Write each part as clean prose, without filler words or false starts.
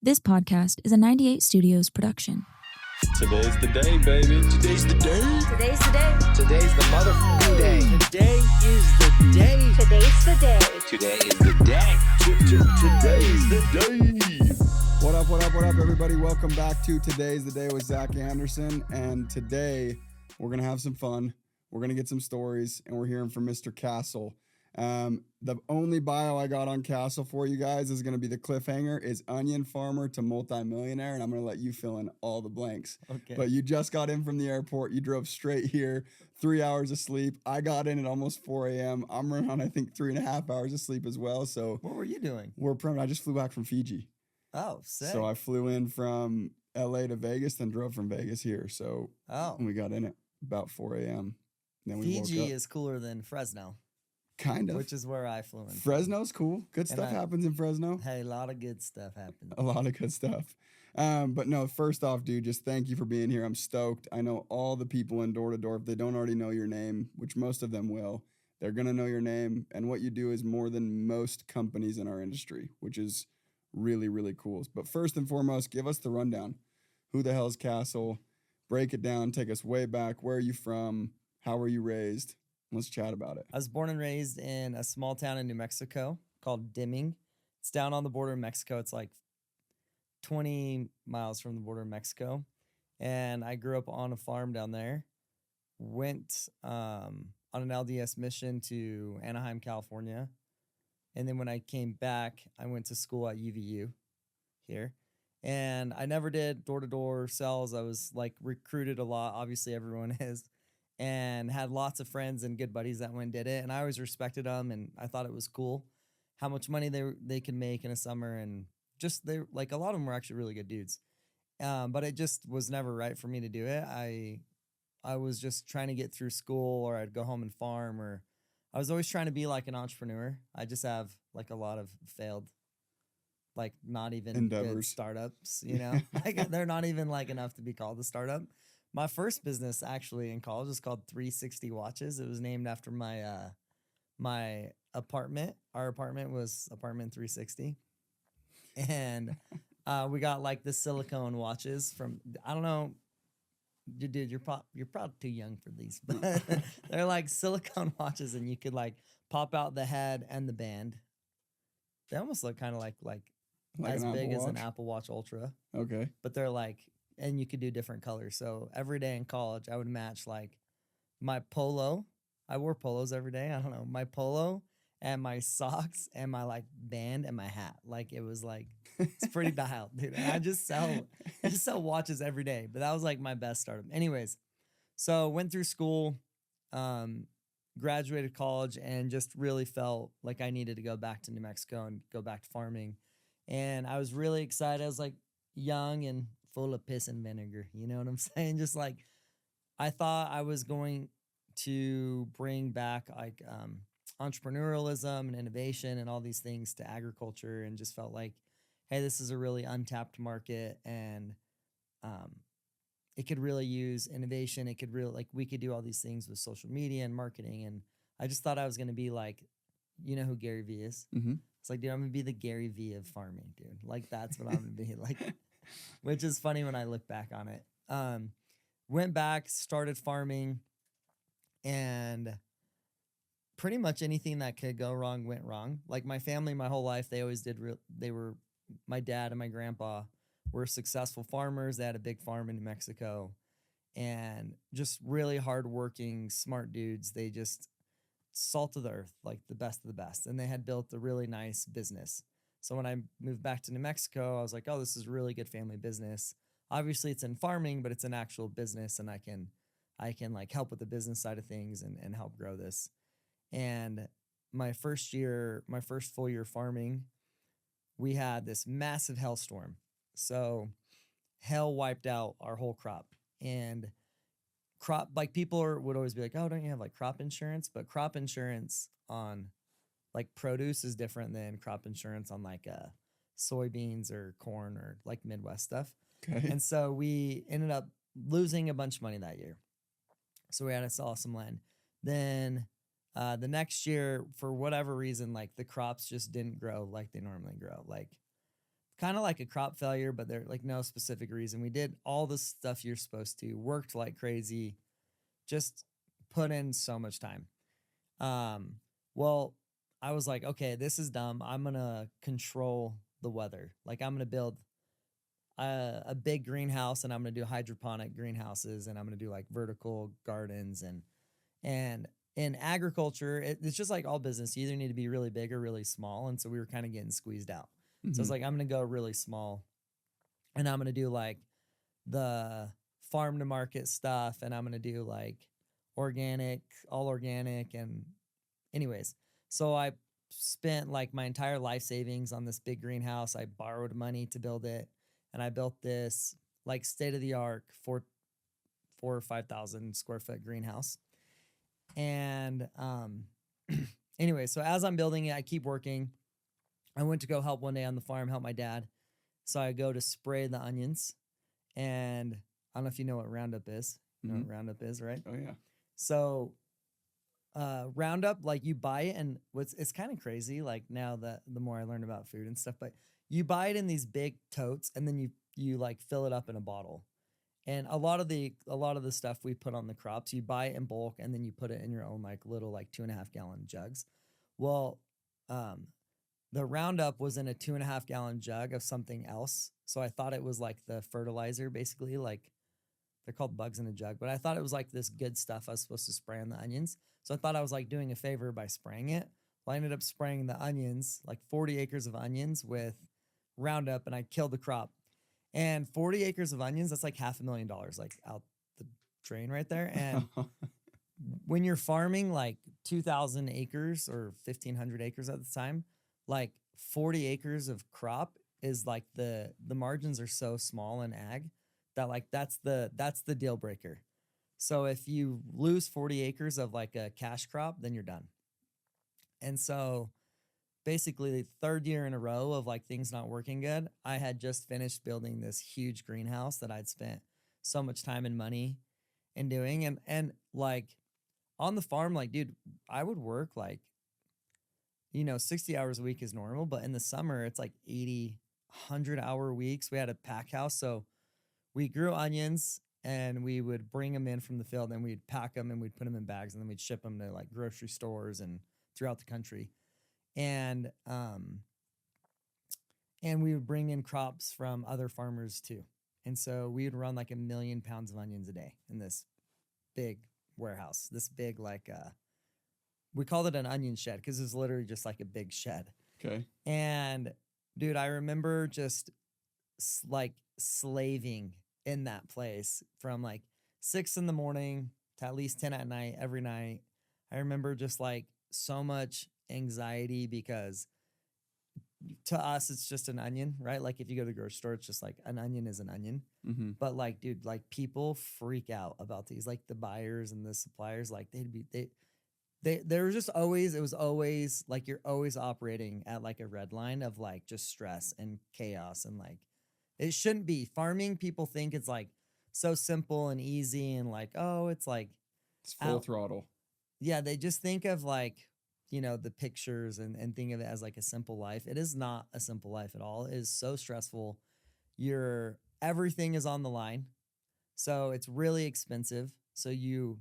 This podcast is a 98 Studios production. Today's the day, baby. Today's the day. Today's the day. Today's the motherfucking day. Today is the day. Today's the day. Today is the day. Today's the day. What up, everybody? Welcome back to Today's the Day with Zack Anderson. And today, we're going to have some fun. We're going to get some stories, and we're hearing from Mr. Cassel. The only bio I got on Cassel for you guys is going to be the cliffhanger is onion farmer to multi-millionaire, and I'm going to let you fill in all the blanks. Okay. But you just got in from the airport. You drove straight here, 3 hours of sleep. I got in at almost 4 a.m. I'm around, I think, 3.5 hours of sleep as well. So What were you doing? I just flew back from Fiji. Oh, sick. So I flew in from LA to Vegas, then drove from Vegas here. So we got in at about 4 a.m. Then we woke Fiji up. is cooler than Fresno, Kind of. which is where I flew in. Fresno's cool. Good stuff happens in Fresno. Hey, a lot of good stuff happened. A lot of good stuff. But no, first off, dude, just thank you for being here. I'm stoked. I know all the people in Door to Door, if they don't already know your name, which most of them will, they're going to know your name. And what you do is more than most companies in our industry, which is really, really cool. But first and foremost, give us the rundown. Who the hell is Cassel? Break it down. Take us way back. Where are you from? How were you raised? Let's chat about it. I was born and raised in a small town in New Mexico called Deming. It's down on the border of Mexico. It's like 20 miles from the border of Mexico. And I grew up on a farm down there. Went on an LDS mission to Anaheim, California. And then when I came back, I went to school at UVU here. And I never did door-to-door sales. I was like recruited a lot. Obviously, everyone is. And had lots of friends and good buddies that went and did it. And I always respected them. And I thought it was cool how much money they could make in a summer. And just they like a lot of them were actually really good dudes. But it just was never right for me to do it. I was just trying to get through school, or I'd go home and farm, or I was always trying to be like an entrepreneur. I just have like a lot of failed, like not even endeavors. Good startups, you know, like they're not even like enough to be called a startup. My first business actually in college was called 360 Watches. It was named after my my apartment. Our apartment was apartment 360, and we got like the silicone watches from, I don't know. Dude, you're probably too young for these, but they're like silicone watches, and you could like pop out the head and the band. They almost look kind of like as big as an Apple Watch Ultra. Okay. But they're like, and you could do different colors. So every day in college, I would match like my polo. I wore polos every day. I don't know, my polo and my socks and my like band and my hat. Like it was like, it's pretty dialed, dude. And I just sell watches every day. But that was like my best startup. Anyways, so went through school, graduated college, and just really felt like I needed to go back to New Mexico and go back to farming. And I was really excited. I was like young and full of piss and vinegar. You know what I'm saying? Just like I thought I was going to bring back like entrepreneurialism and innovation and all these things to agriculture, and just felt like, hey, this is a really untapped market, and it could really use innovation. It could really, like, we could do all these things with social media and marketing. And I just thought I was going to be like, you know who Gary Vee is? Mm-hmm. It's like, dude, I'm going to be the Gary Vee of farming, dude. Like, that's what I'm going to be like, which is funny when I look back on it. Went back, started farming, and pretty much anything that could go wrong went wrong. Like my family, my whole life, they always did. My dad and my grandpa were successful farmers. They had a big farm in New Mexico, and just really hardworking, smart dudes. They just salt of the earth, like the best of the best. And they had built a really nice business. So when I moved back to New Mexico, I was like, oh, this is really good family business. Obviously it's in farming, but it's an actual business, and I can like help with the business side of things and help grow this. And my first full year farming, we had this massive hailstorm. So hell wiped out our whole crop. And like people would always be like, oh, don't you have like crop insurance? But crop insurance on like produce is different than crop insurance on like soybeans or corn or like Midwest stuff. Okay. And so we ended up losing a bunch of money that year. So we had to sell some land. Then the next year, for whatever reason, like the crops just didn't grow like they normally grow. Like kind of like a crop failure, but there like no specific reason. We did all the stuff you're supposed to, worked like crazy, just put in so much time. Well, I was like, okay, this is dumb. I'm going to control the weather. Like I'm going to build a big greenhouse, and I'm going to do hydroponic greenhouses, and I'm going to do like vertical gardens. And in agriculture, it's just like all business. You either need to be really big or really small. And so we were kind of getting squeezed out. So I was like, I'm going to go really small, and I'm going to do like the farm to market stuff. And I'm going to do like organic, all organic. And anyways, so I spent like my entire life savings on this big greenhouse. I borrowed money to build it. And I built this like state of the art 4 or 5,000 square foot greenhouse. And anyway, so as I'm building it, I keep working. I went to go help one day on the farm, help my dad. So I go to spray the onions, and I don't know if you know what Roundup is. You know what Roundup is, right? Oh yeah. So Roundup, like you buy it, and it's kind of crazy. Like now that the more I learn about food and stuff, but you buy it in these big totes, and then you like fill it up in a bottle. And a lot of the stuff we put on the crops, you buy it in bulk, and then you put it in your own like little like 2.5 gallon jugs. Well, the Roundup was in a 2.5 gallon jug of something else. So I thought it was like the fertilizer, basically. Like they're called bugs in a jug, but I thought it was like this good stuff I was supposed to spray on the onions. So I thought I was like doing a favor by spraying it. Well, I ended up spraying the onions, like 40 acres of onions with Roundup, and I killed the crop. And 40 acres of onions, that's like $500,000 like out the drain right there. And when you're farming like 2,000 acres or 1,500 acres at the time, like 40 acres of crop is like the margins are so small in ag that like that's the deal breaker. So if you lose 40 acres of like a cash crop, then you're done. And so basically the third year in a row of like things not working good, I had just finished building this huge greenhouse that I'd spent so much time and money in doing. And like on the farm, like, dude, I would work like, 60 hours a week is normal, but in the summer it's like 80, 100-hour weeks. We had a pack house. So we grew onions, and we would bring them in from the field, and we'd pack them, and we'd put them in bags, and then we'd ship them to like grocery stores and throughout the country. And we would bring in crops from other farmers too. And so we would run like 1 million pounds of onions a day in this big warehouse, this big, like, we called it an onion shed because it was literally just like a big shed. Okay. And dude, I remember just like slaving in that place from like 6 in the morning to at least 10 at night, every night. I remember just like so much anxiety because to us, it's just an onion, right? Like if you go to the grocery store, it's just like an onion is an onion. Mm-hmm. But like, dude, like people freak out about these, like the buyers and the suppliers, like there was just always, it was always like, you're always operating at like a red line of like just stress and chaos. And like, it shouldn't be. Farming, people think it's like so simple and easy and like, oh, it's like It's full throttle. Yeah, they just think of like, the pictures and think of it as like a simple life. It is not a simple life at all. It is so stressful. Everything is on the line. So it's really expensive. So you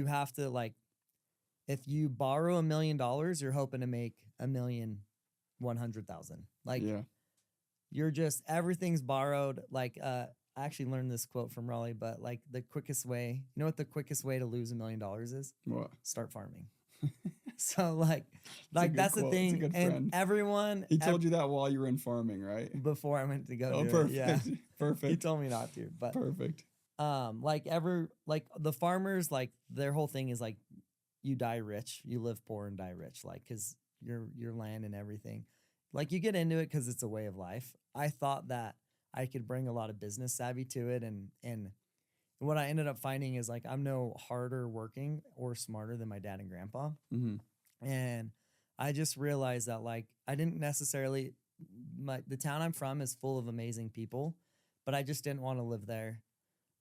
have to like, if you borrow $1 million, you're hoping to make $1,100,000. Like, yeah. You're just, everything's borrowed. Like, I actually learned this quote from Raleigh, but like the quickest way, you know what the quickest way to lose $1 million is? What? Start farming. So like that's quote. the thing. It's a good And friend. everyone, He told you that while you were in farming, right? before I went to go Oh, do perfect. it. Yeah. Perfect. He told me not to, but Perfect. like the farmers, like their whole thing is like, you die rich, you live poor and die rich. Like, cause your land and everything, like you get into it cause it's a way of life. I thought that I could bring a lot of business savvy to it. And what I ended up finding is like, I'm no harder working or smarter than my dad and grandpa. Mm-hmm. And I just realized that like, I didn't necessarily, the town I'm from is full of amazing people, but I just didn't want to live there.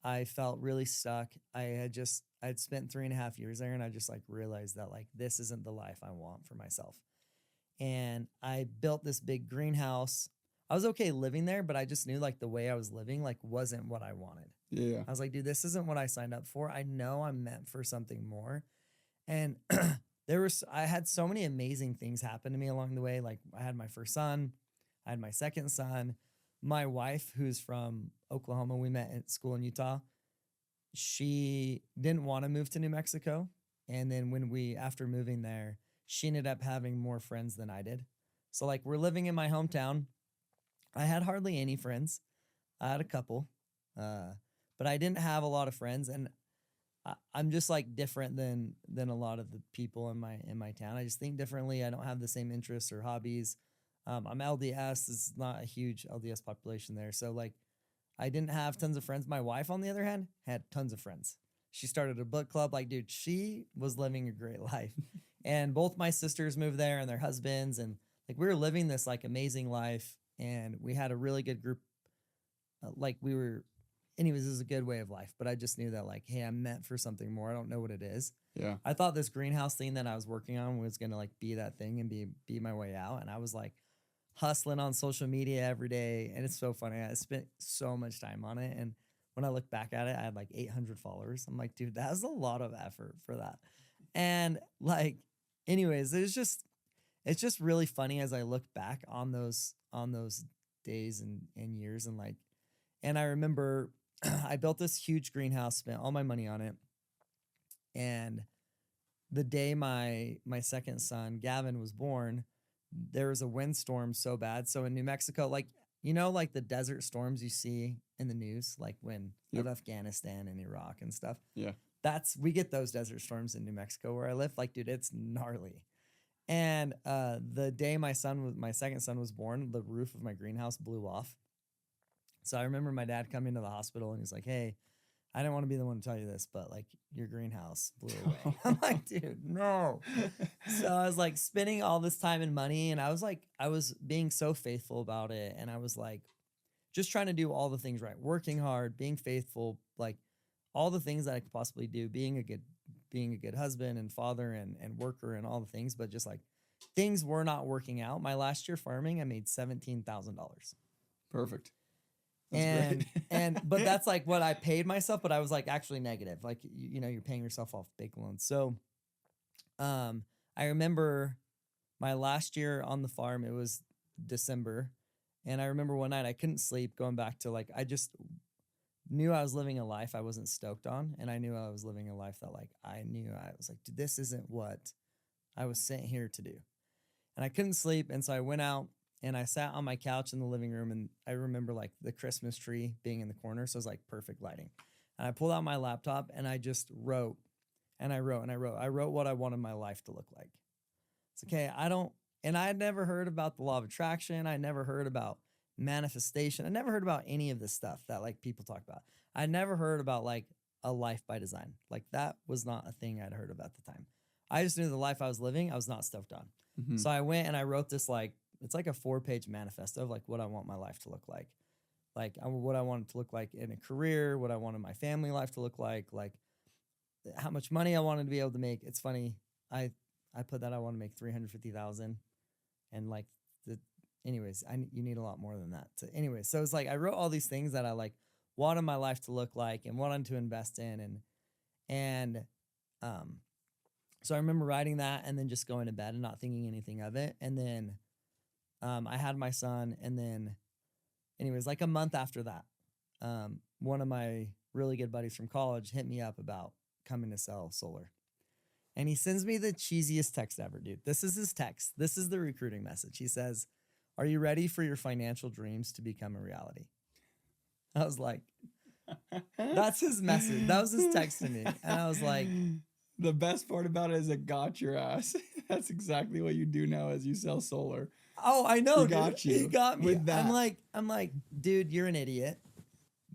I felt really stuck. I'd spent 3.5 years there, and I just like realized that like, this isn't the life I want for myself. And I built this big greenhouse I was okay living there, but I just knew like the way I was living like wasn't what I wanted. Yeah. I was like, dude, this isn't what I signed up for. I know I'm meant for something more. And I had so many amazing things happen to me along the way. Like I had my first son, I had my second son, my wife, who's from Oklahoma, we met at school in Utah. She didn't want to move to New Mexico. And then after moving there, she ended up having more friends than I did. So like we're living in my hometown. I had hardly any friends. I had a couple, but I didn't have a lot of friends. And I'm just like different than a lot of the people in my town. I just think differently. I don't have the same interests or hobbies. I'm LDS. It's not a huge LDS population there. So like I didn't have tons of friends. My wife, on the other hand, had tons of friends. She started a book club. Like, dude, she was living a great life. And both my sisters moved there and their husbands. And like we were living this like amazing life. And we had a really good group. Anyways, it was a good way of life. But I just knew that like, hey, I'm meant for something more. I don't know what it is. Yeah. I thought this greenhouse thing that I was working on was going to like be that thing and be my way out. And I was like hustling on social media every day. And it's so funny. I spent so much time on it. And when I look back at it, I had like 800 followers. I'm like, dude, that was a lot of effort for that. And like, anyways, it's just really funny as I look back on those days and years. And I remember I built this huge greenhouse, spent all my money on it. And the day my second son, Gavin, was born, there was a windstorm so bad. So in New Mexico, like, like the desert storms you see in the news, like when of Afghanistan and Iraq and stuff. Yeah. We get those desert storms in New Mexico where I live. Like, dude, it's gnarly. And the day my second son was born, the roof of my greenhouse blew off. So I remember my dad coming to the hospital and he's like, hey, I didn't want to be the one to tell you this, but like your greenhouse blew away. I'm like, dude, no. So I was like spending all this time and money, and I was being so faithful about it. And I was like, just trying to do all the things right, working hard, being faithful, like all the things that I could possibly do, being a good husband and father and worker and all the things, but just like things were not working out. My last year farming, I made $17,000. Perfect. But that's like what I paid myself, but I was like actually negative. Like, you're paying yourself off big loans. So, I remember my last year on the farm, it was December. And I remember one night I couldn't sleep, going back to like, I just knew I was living a life I wasn't stoked on. And I knew I was living a life that like, I was like, dude, this isn't what I was sent here to do. And I couldn't sleep. And so I went out and I sat on my couch in the living room, and I remember like the Christmas tree being in the corner. So it was like perfect lighting. And I pulled out my laptop and I just wrote and I wrote and I wrote. I wrote what I wanted my life to look like. It's okay. And I had never heard about the law of attraction. I never heard about manifestation. I never heard about any of this stuff that like people talk about. I never heard about like a life by design. Like that was not a thing I'd heard about at the time. I just knew the life I was living, I was not stoked on. Mm-hmm. So I went and I wrote this it's like a 4-page manifesto of like what I want my life to look like what I want it to look like in a career, what I wanted my family life to look like how much money I wanted to be able to make. It's funny. I put that I want to make $350,000 and like you need a lot more than that. So it's like I wrote all these things that I like wanted my life to look like and wanted to invest in and so I remember writing that and then just going to bed and not thinking anything of it. And then I had my son, and then anyways, like a month after that, one of my really good buddies from college hit me up about coming to sell solar. And he sends me the cheesiest text ever, dude. This is his text. This is the recruiting message. He says, "Are you ready for your financial dreams to become a reality?" I was like, that's his message. That was his text to me. And I was like, the best part about it is it got your ass. That's exactly what you do now as you sell solar. Oh, I know. He got me with that. I'm like, dude, you're an idiot,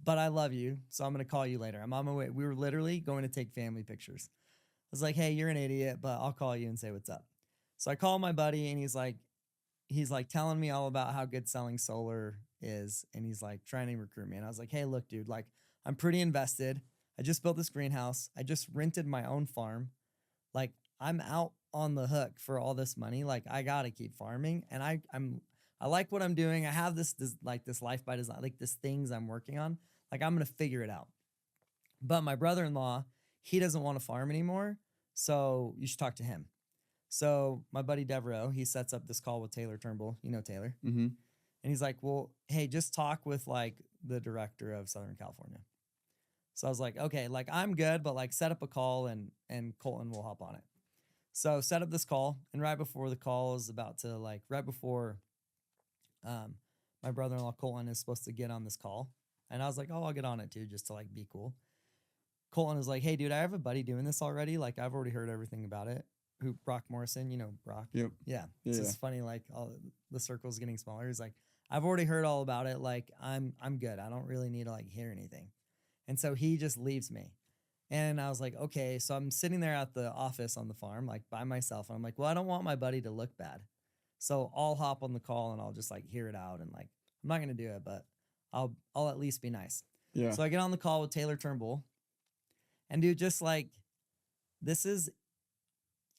but I love you, so I'm gonna call you later. I'm on my way. We were literally going to take family pictures. I was like, hey, you're an idiot, but I'll call you and say what's up. So I call my buddy, and he's like telling me all about how good selling solar is, and he's like trying to recruit me. And I was like, hey, look, dude, like I'm pretty invested. I just built this greenhouse. I just rented my own farm. Like I'm out on the hook for all this money. Like I gotta keep farming, and I like what I'm doing. I have this life by design, like this things I'm working on. Like I'm going to figure it out. But my brother-in-law, he doesn't want to farm anymore. So you should talk to him. So my buddy Devereaux, he sets up this call with Taylor Turnbull. You know Taylor. Mm-hmm. And he's like, well, hey, just talk with like the director of Southern California. So I was like, okay, like I'm good, but like set up a call and Colton will hop on it. So set up this call. And right before the call is about to right before my brother-in-law Colton is supposed to get on this call. And I was like, oh, I'll get on it too, just to like be cool. Colton is like, hey, dude, I have a buddy doing this already. Like I've already heard everything about it. Who, Brock Morrison, you know, Brock. Yep. Yeah. It's just funny. Like all the circle's getting smaller. He's like, I've already heard all about it. Like I'm good. I don't really need to like hear anything. And so he just leaves me. And I was like, okay. So I'm sitting there at the office on the farm, like by myself. And I'm like, well, I don't want my buddy to look bad. So I'll hop on the call and I'll just like hear it out. And like, I'm not going to do it, but I'll at least be nice. Yeah. So I get on the call with Taylor Turnbull. And dude, just like, this is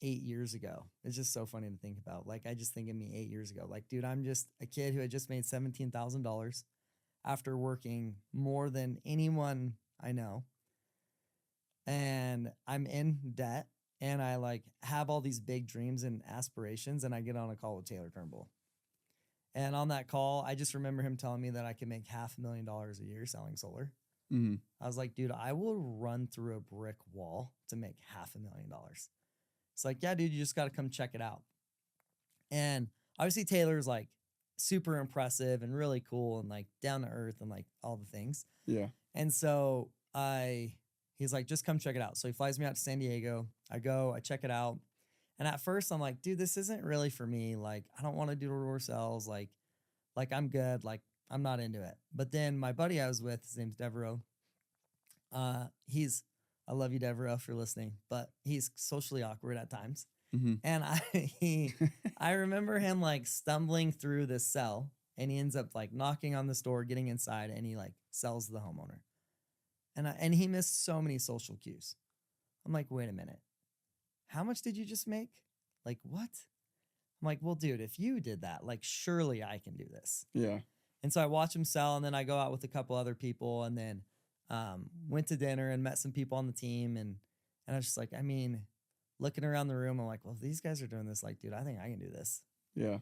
8 years ago. It's just so funny to think about. Like, I just think of me 8 years ago. Like, dude, I'm just a kid who had just made $17,000 after working more than anyone I know. And I'm in debt and I like have all these big dreams and aspirations. And I get on a call with Taylor Turnbull. And on that call, I just remember him telling me that I could make $500,000 a year selling solar. Mm-hmm. I was like, dude, I will run through a brick wall to make $500,000. It's like, yeah, dude, you just got to come check it out. And obviously Taylor's like super impressive and really cool and like down to earth and like all the things. Yeah. And so he's like, just come check it out. So he flies me out to San Diego. I go, I check it out. And at first I'm like, dude, this isn't really for me. Like, I don't want to do door sales. Like I'm good. Like I'm not into it. But then my buddy I was with, his name's Devereaux. I love you, Devereaux, if you're listening, but he's socially awkward at times. Mm-hmm. And I remember him like stumbling through this cell and he ends up like knocking on this door, getting inside, and he like sells the homeowner. And he missed so many social cues. I'm like, wait a minute. How much did you just make? Like, what? I'm like, well, dude, if you did that, like, surely I can do this. Yeah. And so I watch him sell, and then I go out with a couple other people, and then went to dinner and met some people on the team. And I was just like, I mean, looking around the room, I'm like, well, if these guys are doing this, like, dude, I think I can do this. Yeah.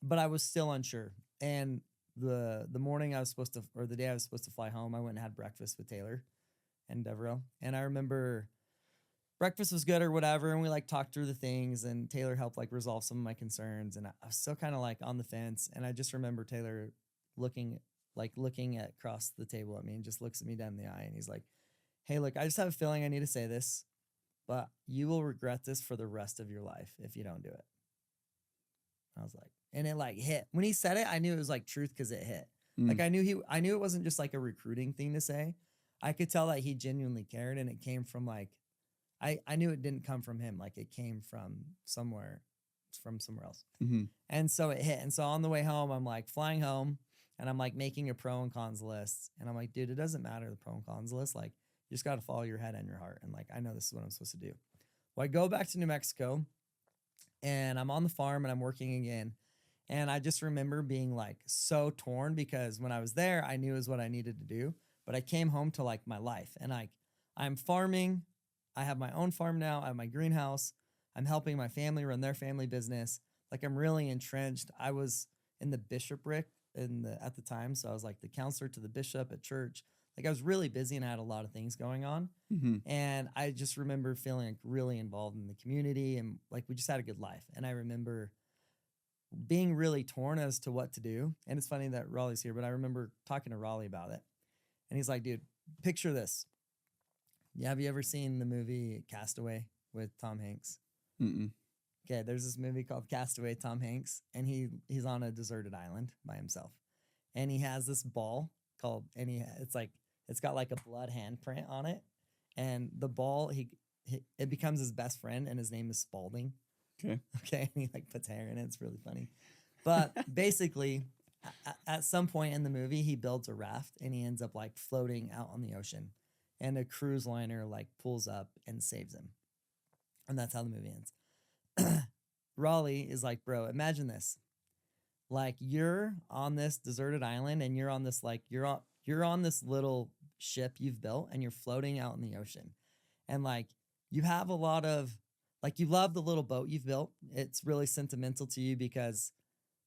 But I was still unsure. And the morning I was supposed to, or the day I was supposed to fly home, I went and had breakfast with Taylor and Devereaux. And I remember breakfast was good or whatever. And we like talked through the things, and Taylor helped like resolve some of my concerns. And I was still kind of like on the fence. And I just remember Taylor looking at across the table at me and just looks at me down in the eye. And he's like, hey, look, I just have a feeling I need to say this, but you will regret this for the rest of your life if you don't do it. I was like, and it like hit. When he said it, I knew it was like truth because it hit. Like I knew it wasn't just like a recruiting thing to say. I could tell that he genuinely cared, and it came from like, I knew it didn't come from him. Like it came from somewhere else. Mm-hmm. And so it hit. And so on the way home, I'm like flying home and I'm like making a pro and cons list. And I'm like, dude, it doesn't matter the pro and cons list. Like you just got to follow your head and your heart. And like, I know this is what I'm supposed to do. Well, I go back to New Mexico and I'm on the farm and I'm working again. And I just remember being like so torn because when I was there, I knew it was what I needed to do. But I came home to like my life and I'm farming. I have my own farm now. I have my greenhouse. I'm helping my family run their family business. Like I'm really entrenched. I was in the bishopric at the time. So I was like the counselor to the bishop at church. Like I was really busy and I had a lot of things going on. Mm-hmm. And I just remember feeling like really involved in the community and like we just had a good life. And I remember being really torn as to what to do. And it's funny that Raleigh's here, but I remember talking to Raleigh about it. And he's like, dude, picture this. Yeah, have you ever seen the movie Castaway with Tom Hanks? Mm-mm. Okay, there's this movie called Castaway, Tom Hanks, and he's on a deserted island by himself. And he has this ball it's got like a blood handprint on it. And the ball, it becomes his best friend, and his name is Spalding. Okay. Okay, and he like puts hair in it. It's really funny. But basically, at some point in the movie, he builds a raft, and he ends up like floating out on the ocean. And a cruise liner like pulls up and saves him. And that's how the movie ends. Raleigh is like, bro, imagine this. like you're on this deserted island and you're on this like you're on this little ship you've built and you're floating out in the ocean. And like you have a lot of like you love the little boat you've built. It's really sentimental to you because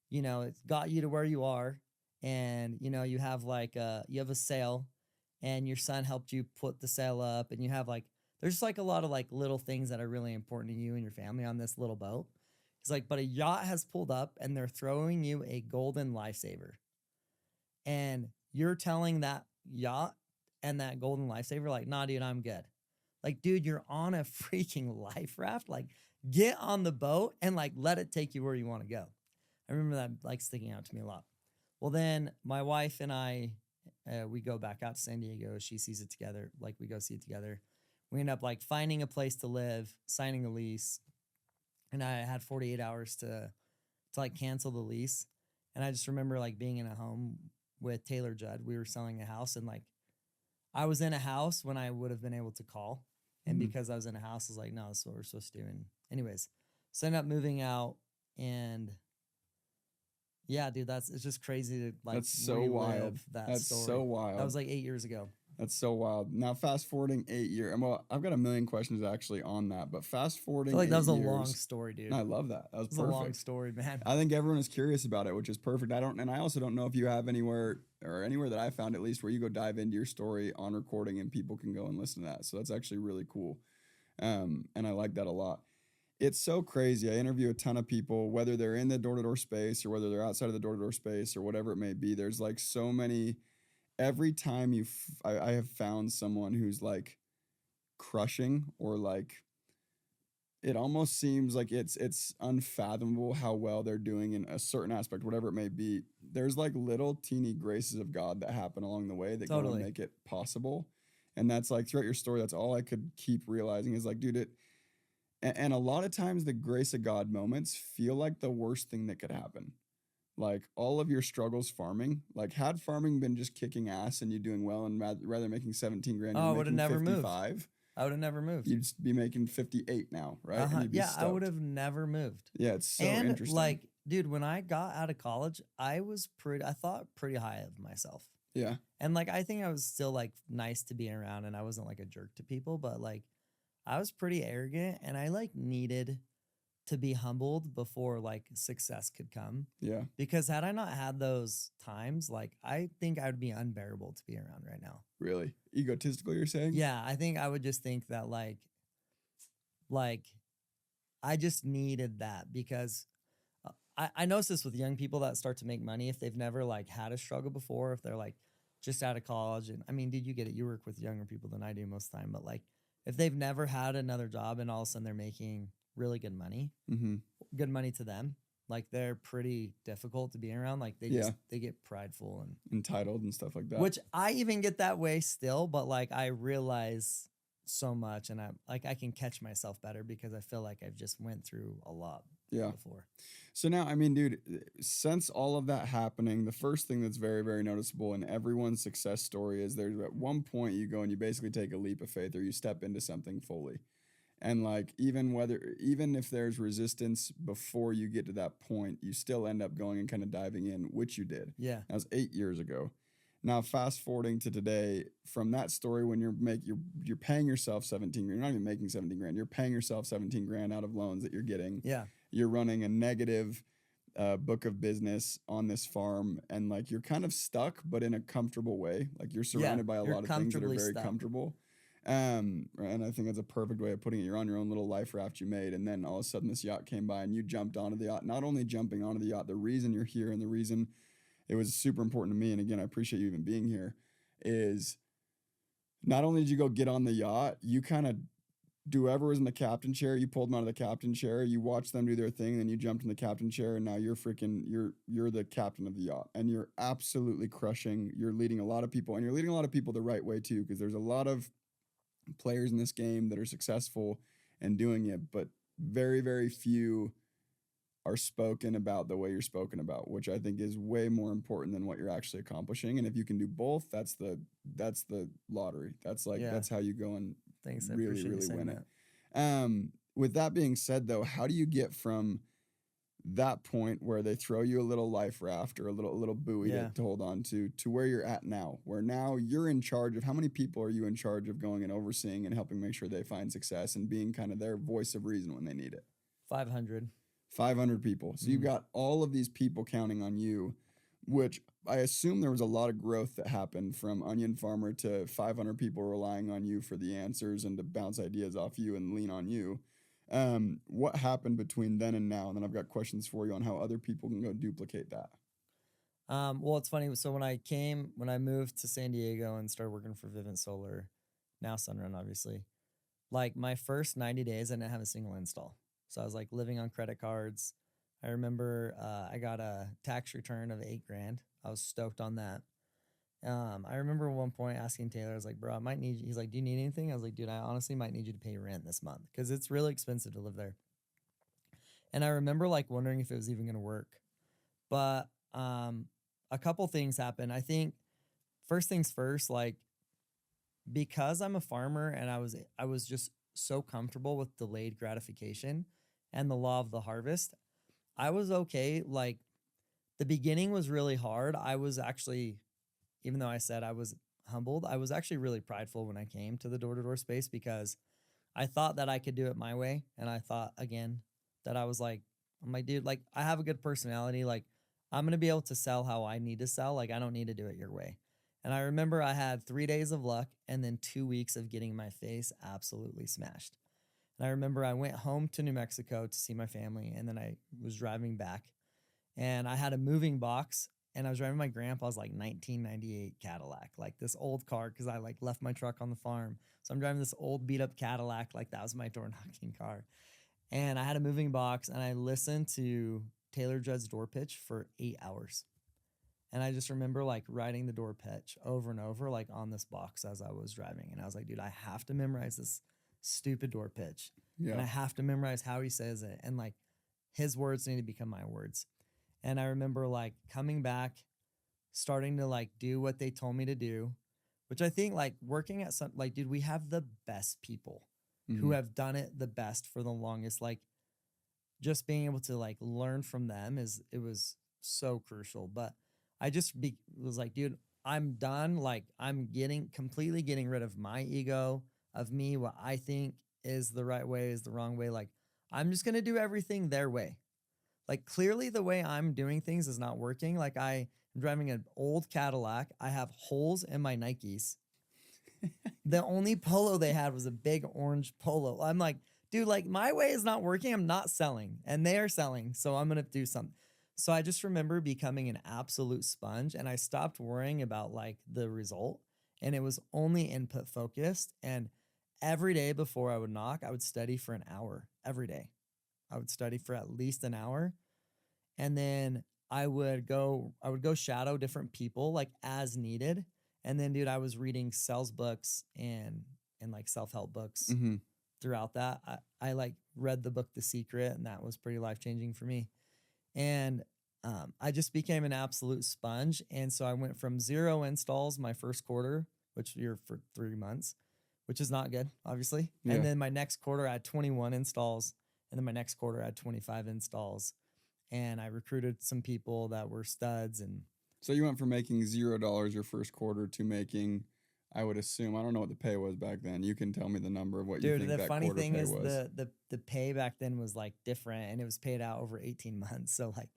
you know, it's got you to where you are. And you know, you have like you have a sail and your son helped you put the sail up and you have like there's like a lot of like little things that are really important to you and your family on this little boat. It's like, but a yacht has pulled up and they're throwing you a golden lifesaver. And you're telling that yacht and that golden lifesaver, like, nah, dude, I'm good. Like, dude, you're on a freaking life raft. Like, get on the boat and like let it take you where you want to go. I remember that like sticking out to me a lot. Well, then my wife and I, we go back out to San Diego. She sees it together. Like, we go see it together. We end up like finding a place to live, signing a lease. And I had 48 hours to like cancel the lease. And I just remember like being in a home with Taylor Judd. We were selling a house and like I was in a house when I would have been able to call. And because I was in a house, I was like, no, that's what we're supposed to do. And anyways, so I ended up moving out and yeah, dude, it's just crazy to like That's so wild. That's story. so wild. That was like 8 years ago. That's so wild. Now, fast forwarding 8 years. And well, I've got a million questions actually on that, but fast I forwarding. feel like that was a 8 years, long story, dude. I love that. That was It was perfect. a long story, man. I think everyone is curious about it, which is perfect. And I also don't know if you have anywhere that I found at least where you go dive into your story on recording and people can go and listen to that. So that's actually really cool. And I like that a lot. It's so crazy. I interview a ton of people, whether they're in the door-to-door space or whether they're outside of the door-to-door space or whatever it may be. There's like so many. Every time I have found someone who's like crushing or like it almost seems like it's unfathomable how well they're doing in a certain aspect, whatever it may be. There's like little teeny graces of God that happen along the way that go and make it possible. And that's like throughout your story, that's all I could keep realizing is like, dude, and a lot of times the grace of God moments feel like the worst thing that could happen. Like all of your struggles farming, like had farming been just kicking ass and you doing well and rather making 17 grand, I would have never 55, moved. I would have never moved. You'd be making 58 now, right? And you'd be yeah, stoked. I would have never moved. Yeah, it's so and interesting. Like, dude, when I got out of college, I thought pretty high of myself. Yeah. And like, I think I was still like nice to be around and I wasn't like a jerk to people, but like I was pretty arrogant and I like needed to be humbled before like success could come. Yeah. Because had I not had those times, like I think I would be unbearable to be around right now. Really? Egotistical, you're saying? Yeah, I think I would just think that like I just needed that because I notice this with young people that start to make money if they've never like had a struggle before, if they're like just out of college. And I mean, dude, you get it. You work with younger people than I do most of the time, but like if they've never had another job and all of a sudden they're making really good money, good money to them, like they're pretty difficult to be around. Like they get prideful and entitled and stuff like that. Which I even get that way still, but like I realize so much and I can catch myself better because I feel like I've just went through a lot before. So now, I mean, dude, since all of that happening, the first thing that's very, very noticeable in everyone's success story is there's at one point you go and you basically take a leap of faith or you step into something fully. And like, even if there's resistance before you get to that point, you still end up going and kind of diving in, which you did. Yeah. That was 8 years ago. Now, fast forwarding to today, from that story, when you're paying yourself 17 grand, you're not even making 17 grand. You're paying yourself 17 grand out of loans that you're getting. Yeah. You're running a negative book of business on this farm, and like you're kind of stuck, but in a comfortable way. Like you're surrounded by a lot of things that are very comfortable. And I think that's a perfect way of putting it. You're on your own little life raft you made, and then all of a sudden this yacht came by and you jumped onto the yacht. Not only jumping onto the yacht, the reason you're here and the reason it was super important to me, and again, I appreciate you even being here, is not only did you go get on the yacht, you kind of, whoever was in the captain chair, you pulled them out of the captain chair, you watched them do their thing, then you jumped in the captain chair, and now you're the captain of the yacht, and you're absolutely crushing. You're leading a lot of people, and you're leading a lot of people the right way too, because there's a lot of players in this game that are successful and doing it, but very, very few are spoken about the way you're spoken about, which I think is way more important than what you're actually accomplishing. And if you can do both, that's the lottery. That's like, that's how you go and really, really win it. With that being said though, how do you get from that point where they throw you a little life raft or a little buoy Yeah. to hold on to where you're at now, where now you're in charge of how many people are you in charge of going and overseeing and helping make sure they find success and being kind of their voice of reason when they need it? 500. 500 people. So you've got all of these people counting on you, which I assume there was a lot of growth that happened from onion farmer to 500 people relying on you for the answers and to bounce ideas off you and lean on you. What happened between then and now? And then I've got questions for you on how other people can go duplicate that. Well, it's funny. So when I moved to San Diego and started working for Vivint Solar, now Sunrun, obviously, like my first 90 days, I didn't have a single install. So I was like living on credit cards. I remember I got a tax return of $8,000. I was stoked on that. I remember at one point asking Taylor, I was like, bro, I might need you. He's like, do you need anything? I was like, dude, I honestly might need you to pay rent this month because it's really expensive to live there. And I remember like wondering if it was even going to work. But a couple things happened. I think first things first, like because I'm a farmer and I was just so comfortable with delayed gratification and the law of the harvest, I was okay. Like the beginning was really hard. I was actually, even though I said I was humbled, I was actually really prideful when I came to the door-to-door space because I thought that I could do it my way. And I thought, again, that I was like, I'm like, dude, like I have a good personality. Like I'm going to be able to sell how I need to sell. Like I don't need to do it your way. And I remember I had 3 days of luck and then 2 weeks of getting my face absolutely smashed. And I remember I went home to New Mexico to see my family. And then I was driving back and I had a moving box. And I was driving my grandpa's like 1998 Cadillac, like this old car, because I like left my truck on the farm. So I'm driving this old beat up Cadillac, like that was my door knocking car. And I had a moving box and I listened to Taylor Judd's door pitch for 8 hours. And I just remember like writing the door pitch over and over, like on this box as I was driving. And I was like, dude, I have to memorize this stupid door pitch. Yeah. And I have to memorize how he says it. And like his words need to become my words. And I remember like coming back, starting to like do what they told me to do, which I think like working at some, like, dude, we have the best people who have done it the best for the longest. Like just being able to like learn from them it was so crucial. But I just was like, dude, I'm done. Like I'm completely getting rid of my ego of me, what I think is the right way is the wrong way. Like I'm just going to do everything their way. Like clearly the way I'm doing things is not working. Like I'm driving an old Cadillac. I have holes in my Nikes. The only polo they had was a big orange polo. I'm like, dude, like my way is not working. I'm not selling and they are selling. So I'm going to do something. So I just remember becoming an absolute sponge and I stopped worrying about like the result and it was only input focused. And every day before I would knock, I would study for an hour every day. I would study for at least an hour. And then I would go shadow different people like as needed. And then, dude, I was reading sales books and like self-help books throughout that. I like read the book, The Secret, and that was pretty life-changing for me. And I just became an absolute sponge. And so I went from 0 installs my first quarter, which you're for 3 months, which is not good, obviously. Yeah. And then my next quarter, I had 21 installs. And then my next quarter, I had 25 installs. And I recruited some people that were studs. And so you went from making $0 your first quarter to making, I would assume, I don't know what the pay was back then. You can tell me the number of what you think that quarter pay was. Dude, the funny thing is the pay back then was like different and it was paid out over 18 months. So like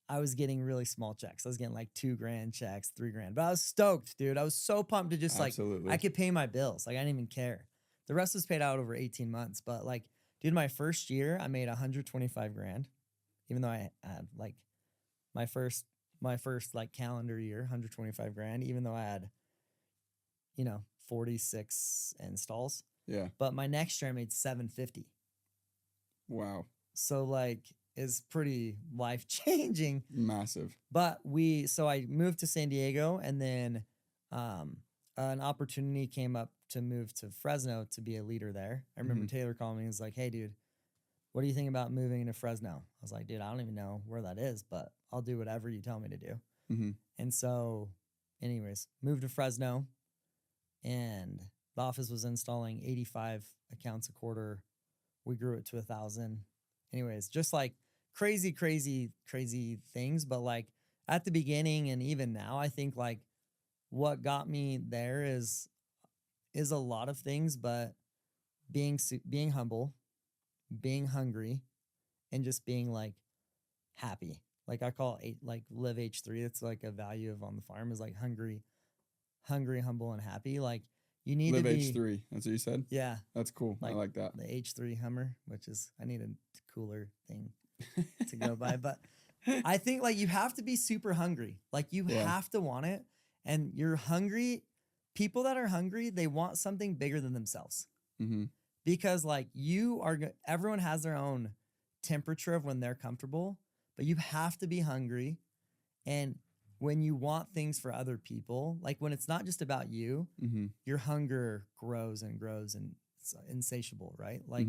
I was getting really small checks. I was getting like $2,000 checks, $3,000. But I was stoked, dude. I was so pumped to just Absolutely. Like I could pay my bills. Like I didn't even care. The rest was paid out over 18 months. But like, dude, my first year I made $125,000, even though I had like my first like calendar year, $125,000, even though I had, 46 installs. Yeah. But my next year I made $750,000. Wow. So like is pretty life changing. Massive. But so I moved to San Diego and then an opportunity came up to move to Fresno to be a leader there. I remember Taylor calling me and was like, hey, dude, what do you think about moving into Fresno? I was like, dude, I don't even know where that is, but I'll do whatever you tell me to do. And so anyways, moved to Fresno and the office was installing 85 accounts a quarter. We grew it to 1,000. Anyways, just like crazy things. But like at the beginning and even now, I think like what got me there is a lot of things, but being humble, being hungry, and just being like happy. Like I call it like live H3. It's like a value of on the farm is like hungry, humble, and happy. Like you need Live to be H3. That's what you said? Yeah. That's cool. I like that. The H3 Hummer, which is I need a cooler thing to go by. But I think like you have to be super hungry. Like you have to want it. And you're hungry. People that are hungry, they want something bigger than themselves. Mm-hmm. Because like everyone has their own temperature of when they're comfortable, but you have to be hungry. And when you want things for other people, like when it's not just about you, your hunger grows and grows and it's insatiable, right? Like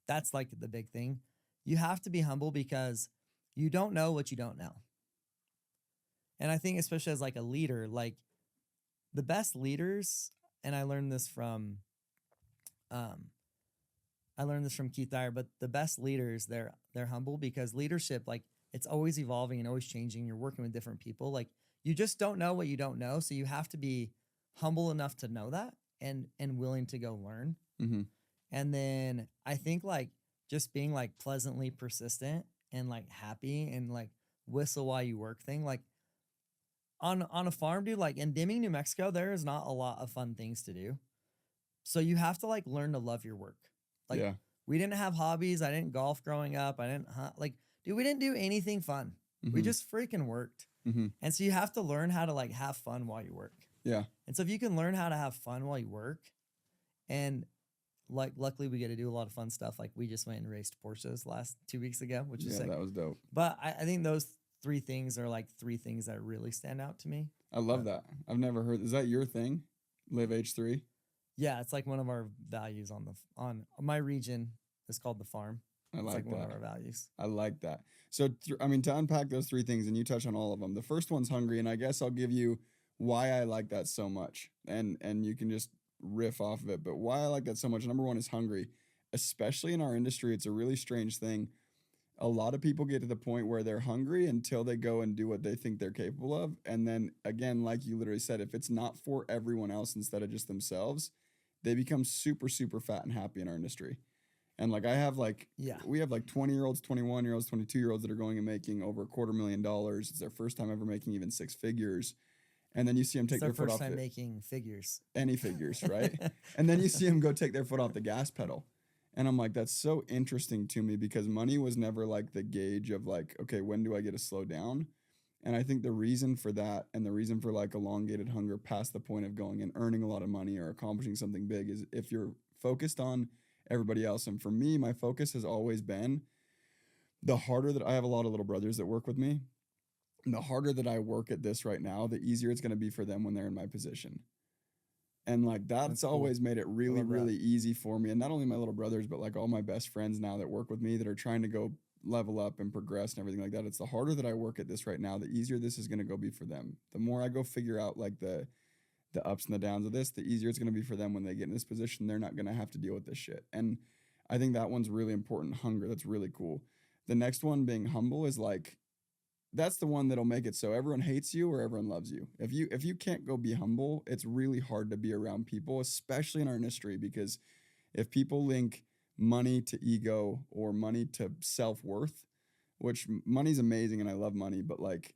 that's like the big thing. You have to be humble because you don't know what you don't know. And I think especially as like a leader, like the best leaders, and I learned this from Keith Dyer, but the best leaders, they're humble because leadership, like it's always evolving and always changing. You're working with different people. Like you just don't know what you don't know. So you have to be humble enough to know that and willing to go learn. And then I think like just being like pleasantly persistent and like happy and like whistle while you work thing. Like on a farm, dude, like in Deming, New Mexico, there is not a lot of fun things to do. So you have to like learn to love your work. Like we didn't have hobbies. I didn't golf growing up. I didn't hunt. Like, dude, we didn't do anything fun. We just freaking worked. And so you have to learn how to like have fun while you work. Yeah. And so if you can learn how to have fun while you work, and like luckily we get to do a lot of fun stuff. Like we just went and raced Porsches last 2 weeks ago, which is sick. That was dope. But I think those three things are like three things that really stand out to me. I love that. I've never heard. Is that your thing? Live H3? Yeah, it's like one of our values on my region is called the farm. I like that. One of our values. I like that. So, I mean, to unpack those three things, and you touch on all of them. The first one's hungry, and I guess I'll give you why I like that so much, and you can just riff off of it. But why I like that so much, number one is hungry. Especially in our industry, it's a really strange thing. A lot of people get to the point where they're hungry until they go and do what they think they're capable of. And then again, like you literally said, if it's not for everyone else instead of just themselves, they become super, super fat and happy in our industry. And like we have like 20-year-olds, 21-year-olds, 22-year-olds that are going and making over $250,000. It's their first time ever making even six figures. And then you see them take their foot off. First time making figures. Any figures, right? And then you see them go take their foot off the gas pedal. And I'm like, that's so interesting to me because money was never like the gauge of like, okay, when do I get to slow down? And I think the reason for that and the reason for like elongated hunger past the point of going and earning a lot of money or accomplishing something big is if you're focused on everybody else. And for me, my focus has always been the harder that I have a lot of little brothers that work with me. And the harder that I work at this right now, the easier it's going to be for them when they're in my position. And like that's always made it really, really easy for me. And not only my little brothers, but like all my best friends now that work with me that are trying to go level up and progress and everything like that. It's the harder that I work at this right now, the easier this is going to go be for them. The more I go figure out like the ups and the downs of this, the easier it's going to be for them when they get in this position. They're not going to have to deal with this shit. And I think that one's really important. Hunger. That's really cool. The next one being humble is like, that's the one that'll make it so everyone hates you or everyone loves you. If you can't go be humble, it's really hard to be around people, especially in our industry, because if people link money to ego or money to self-worth, which money's amazing and I love money, but like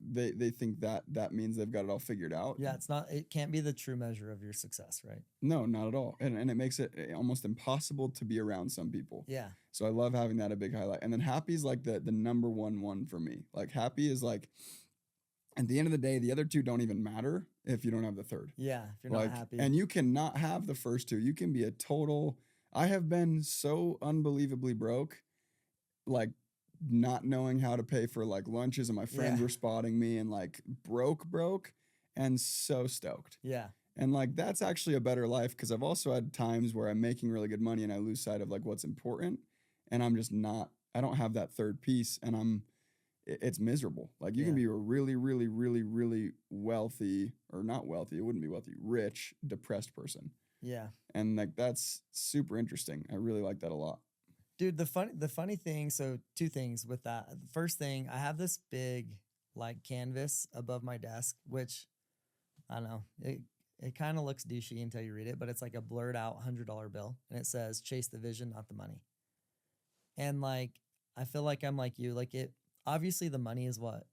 they think that means they've got it all figured out. Yeah, it can't be the true measure of your success, right? No, not at all. And it makes it almost impossible to be around some people. Yeah. So I love having that a big highlight. And then happy is like the number one for me. Like happy is like, at the end of the day, the other two don't even matter if you don't have the third. Yeah, if you're not happy. And you cannot have the first two. You can be I have been so unbelievably broke, like not knowing how to pay for like lunches, and my friends were spotting me and like broke and so stoked. Yeah. And like that's actually a better life because I've also had times where I'm making really good money and I lose sight of like what's important, and I'm just not, I don't have that third piece, and it's miserable. Like you can be a really, really, really, really wealthy, or not wealthy, it wouldn't be wealthy, rich, depressed person. Yeah. And like that's super interesting. I really like that a lot. Dude, the funny thing, so two things with that. The first thing, I have this big like canvas above my desk, which I don't know, it kind of looks douchey until you read it, but it's like a blurred out $100 bill, and it says chase the vision, not the money. And like I feel like I'm like you, like it obviously the money is what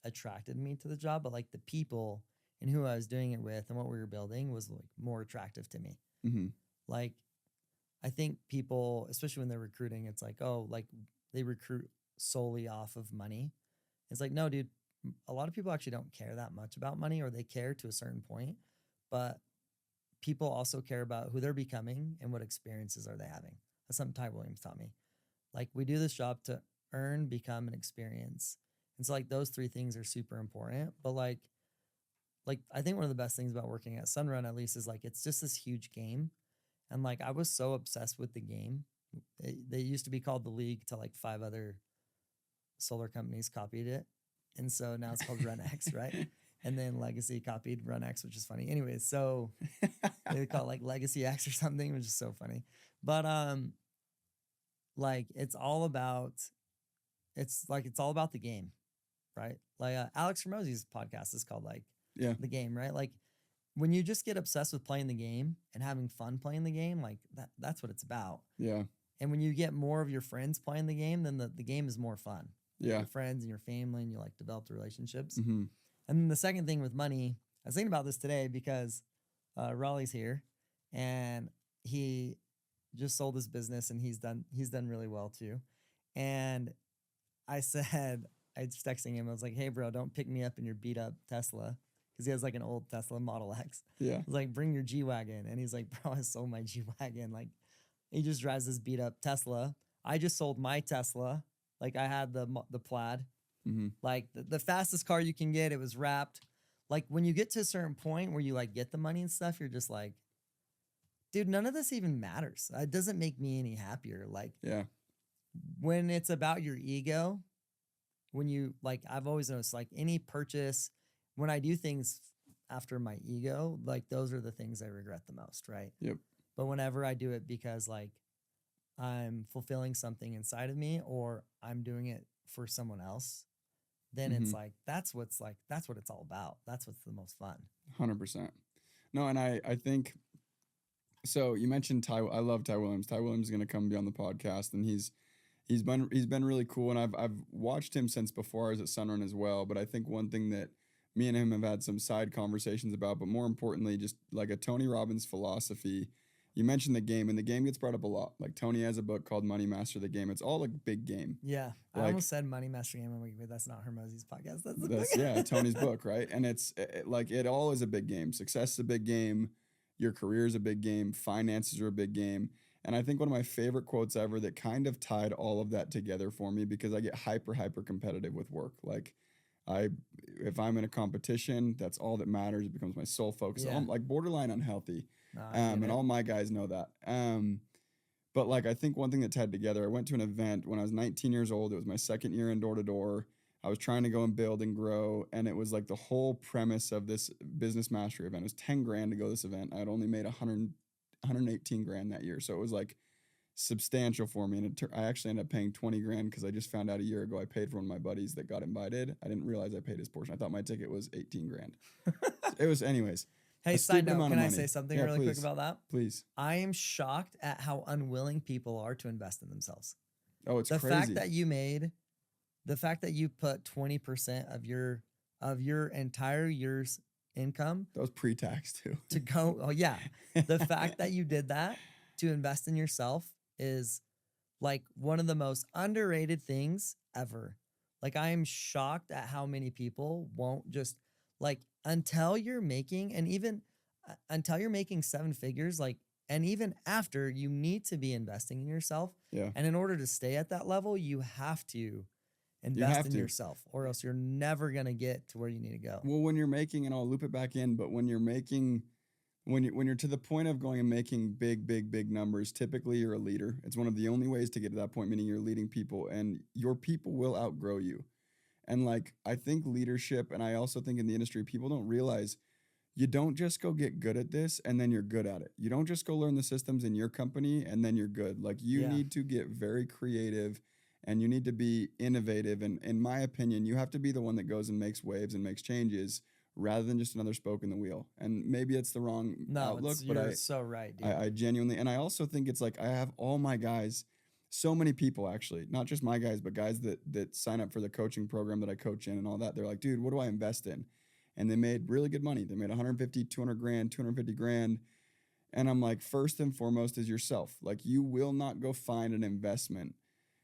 attracted me to the job, but like the people and who I was doing it with and what we were building was like more attractive to me. Mm-hmm. Like I think people, especially when they're recruiting, it's like, oh, like they recruit solely off of money. It's like, no, dude, a lot of people actually don't care that much about money, or they care to a certain point, but people also care about who they're becoming and what experiences are they having. That's something Ty Williams taught me. Like we do this job to earn, become, and experience. And so like those three things are super important. But like I think one of the best things about working at Sunrun, at least, is like it's just this huge game. And like I was so obsessed with the game. They used to be called the League till like 5 other solar companies copied it. And so now it's called Run X, right? And then Legacy copied Run X, which is funny. Anyways, so they call it like Legacy X or something, which is so funny. But like it's all about the game, right? Like Alex Hormozy's podcast is called like The Game, right? Like when you just get obsessed with playing the game and having fun playing the game, like that's what it's about. Yeah. And when you get more of your friends playing the game, then the game is more fun. Yeah. Your friends and your family, and you like develop the relationships. Mm-hmm. And then the second thing with money, I was thinking about this today because Raleigh's here and he just sold his business and he's done really well too. And I was texting him, I was like, hey bro, don't pick me up in your beat up Tesla. Cause he has like an old Tesla Model X. Yeah. I was like, bring your G-Wagon. And he's like, bro, I sold my G-Wagon. Like he just drives this beat up Tesla. I just sold my Tesla. Like I had the Plaid, Mm-hmm. like the fastest car you can get. It was wrapped. Like when you get to a certain point where you like get the money and stuff, you're just like, dude, none of this even matters. It doesn't make me any happier. Like when it's about your ego, when you like, I've always noticed like any purchase, when I do things after my ego, like those are the things I regret the most. Right. Yep. But whenever I do it because like I'm fulfilling something inside of me or I'm doing it for someone else, then it's like, that's what it's all about. That's what's the most fun. 100%. No. And I think, so you mentioned Ty, I love Ty Williams. Ty Williams is going to come be on the podcast and he's been really cool. And I've watched him since before I was at Sunrun as well. But I think one thing that me and him have had some side conversations about, but more importantly, just like a Tony Robbins philosophy. You mentioned the game, and the game gets brought up a lot. Like Tony has a book called Money Master the Game. It's all like big game. Yeah. Like, I almost said Money Master Game. I'm like, but that's not Hormozy's podcast. That's the book. Yeah, Tony's book, right? And it's like it all is a big game. Success is a big game. Your career is a big game. Finances are a big game. And I think one of my favorite quotes ever that kind of tied all of that together for me, because I get hyper competitive with work. Like if I'm in a competition, that's all that matters. It becomes my sole focus. Yeah. I'm like borderline unhealthy. And all my guys know that. But like, I think one thing that tied together, I went to an event when I was 19 years old. It was my second year in door to door. I was trying to go and build and grow. And it was like the whole premise of this business mastery event. It was 10 grand to go to this event. I had only made 118 grand that year. So it was like substantial for me. And I actually ended up paying 20 grand because I just found out a year ago I paid for one of my buddies that got invited. I didn't realize I paid his portion. I thought my ticket was 18 grand. It was anyways. Hey, side note, can I say something really quick about that? Please. I am shocked at how unwilling people are to invest in themselves. Oh, it's crazy. The fact that you put 20% of your entire year's income. That was pre-tax too. To go, oh yeah. The fact that you did that to invest in yourself is like one of the most underrated things ever. Like I am shocked at how many people won't just like until you're making 7 figures, like, and even after, you need to be investing in yourself. Yeah. And in order to stay at that level, you have to invest in yourself, or else you're never going to get to where you need to go. Well, when you're making, and I'll loop it back in, but when you're to the point of going and making big numbers, typically you're a leader. It's one of the only ways to get to that point, meaning you're leading people, and your people will outgrow you. And like, I think leadership, and I also think in the industry, people don't realize you don't just go get good at this and then you're good at it. You don't just go learn the systems in your company and then you're good. Like you Yeah. need to get very creative and you need to be innovative. And in my opinion, you have to be the one that goes and makes waves and makes changes rather than just another spoke in the wheel. And maybe it's the wrong outlook, but you're so right, dude. I genuinely, and I also think it's like I have all my guys, so many people actually, not just my guys, but guys that sign up for the coaching program that I coach in and all that. They're like, dude, what do I invest in? And they made really good money. They made 150, 200 grand, 250 grand. And I'm like, first and foremost is yourself. Like you will not go find an investment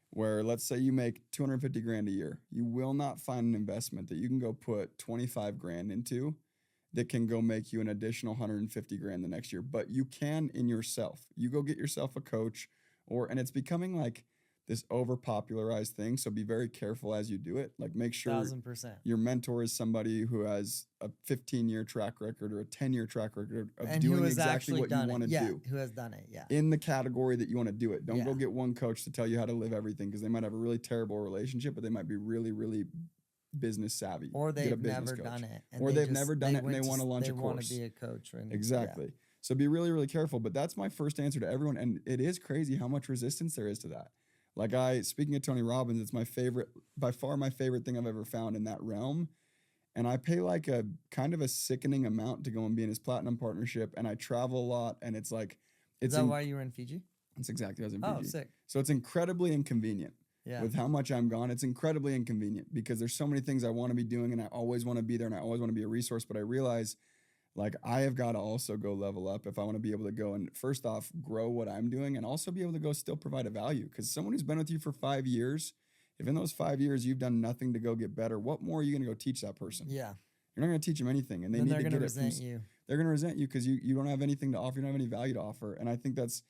where, let's say you make 250 grand a year. You will not find an investment that you can go put 25 grand into that can go make you an additional 150 grand the next year. But you can in yourself. You go get yourself a coach and it's becoming like this overpopularized thing. So be very careful as you do it. Like make sure 1000%. your mentor is somebody who has a 15-year track record or a 10-year track record of And doing who has exactly actually what you done want it. to Yeah, do who has done it, yeah. in the category that you want to do it. Don't go Yeah. get one coach to tell you how to live everything because they might have a really terrible relationship, but they might be really, really business savvy. Or Get a they've business never coach. done it. Or they've never done it and they want to launch a They want course. to be a coach. And, Exactly. So be really, really careful. But that's my first answer to everyone. And it is crazy how much resistance there is to that. Like speaking of Tony Robbins, it's my favorite, by far my favorite thing I've ever found in that realm. And I pay like a kind of a sickening amount to go and be in his platinum partnership. And I travel a lot. And it's like, Is that why you were in Fiji? That's exactly what I was in Oh, Fiji. sick. So it's incredibly inconvenient. Yeah. With how much I'm gone, it's incredibly inconvenient because there's so many things I want to be doing and I always want to be there and I always want to be a resource. But I realize like I have got to also go level up if I want to be able to go and first off grow what I'm doing and also be able to go still provide a value. Because someone who's been with you for 5 years, if in those 5 years you've done nothing to go get better, what more are you going to go teach that person? Yeah. You're not going to teach them anything, and they Then need they're to going to get it. resent you. They're going to resent you because you don't have anything to offer. You don't have any value to offer, and I think that's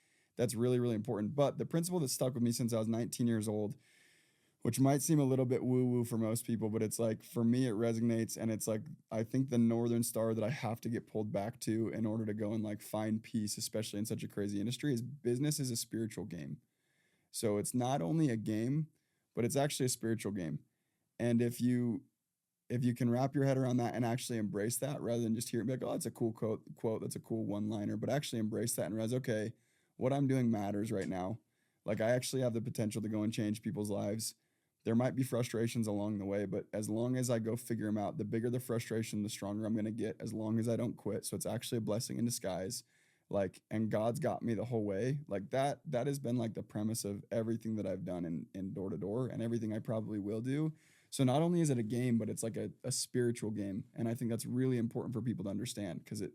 really, really important. But the principle that stuck with me since I was 19 years old, which might seem a little bit woo-woo for most people, but it's like, for me, it resonates. And it's like, I think the Northern Star that I have to get pulled back to in order to go and like find peace, especially in such a crazy industry, is business is a spiritual game. So it's not only a game, but it's actually a spiritual game. And if you can wrap your head around that and actually embrace that rather than just hear it and be like, oh, that's a cool quote, that's a cool one-liner, but actually embrace that and realize, okay, what I'm doing matters right now. Like I actually have the potential to go and change people's lives. There might be frustrations along the way, but as long as I go figure them out, the bigger the frustration, the stronger I'm going to get, as long as I don't quit. So it's actually a blessing in disguise. Like, and God's got me the whole way. Like that has been like the premise of everything that I've done in door to door and everything I probably will do. So not only is it a game, but it's like a spiritual game. And I think that's really important for people to understand because it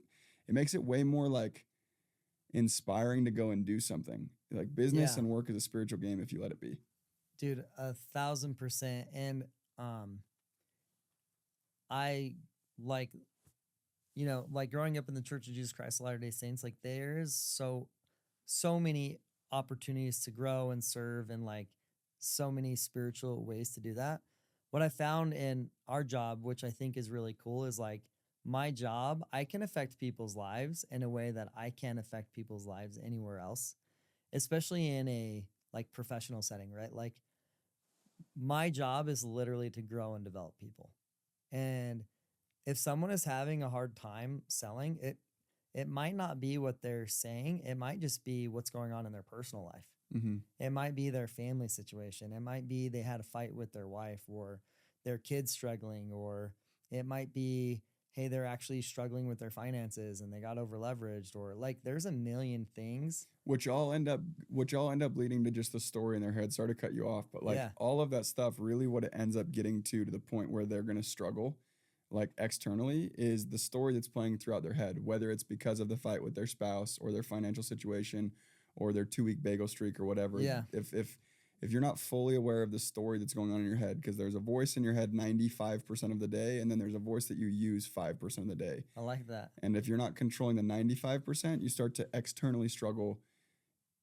makes it way more like inspiring to go and do something. Like business and work is a spiritual game if you let it be. Dude, 1,000%. And I like, like growing up in the Church of Jesus Christ of Latter-day Saints, like there's so many opportunities to grow and serve and like so many spiritual ways to do that. What I found in our job, which I think is really cool, is like my job, I can affect people's lives in a way that I can't affect people's lives anywhere else, especially in a like professional setting, right? Like my job is literally to grow and develop people. And if someone is having a hard time selling, it might not be what they're saying. It might just be what's going on in their personal life. Mm-hmm. It might be their family situation. It might be they had a fight with their wife or their kids struggling, or it might be, hey, they're actually struggling with their finances and they got over leveraged, or like there's a million things. Which all end up leading to just the story in their head. Sorry to cut you off, but like all of that stuff, really what it ends up getting to the point where they're going to struggle like externally is the story that's playing throughout their head, whether it's because of the fight with their spouse or their financial situation or their 2-week bagel streak or whatever. Yeah. If you're not fully aware of the story that's going on in your head, because there's a voice in your head 95% of the day, and then there's a voice that you use 5% of the day. I like that. And if you're not controlling the 95%, you start to externally struggle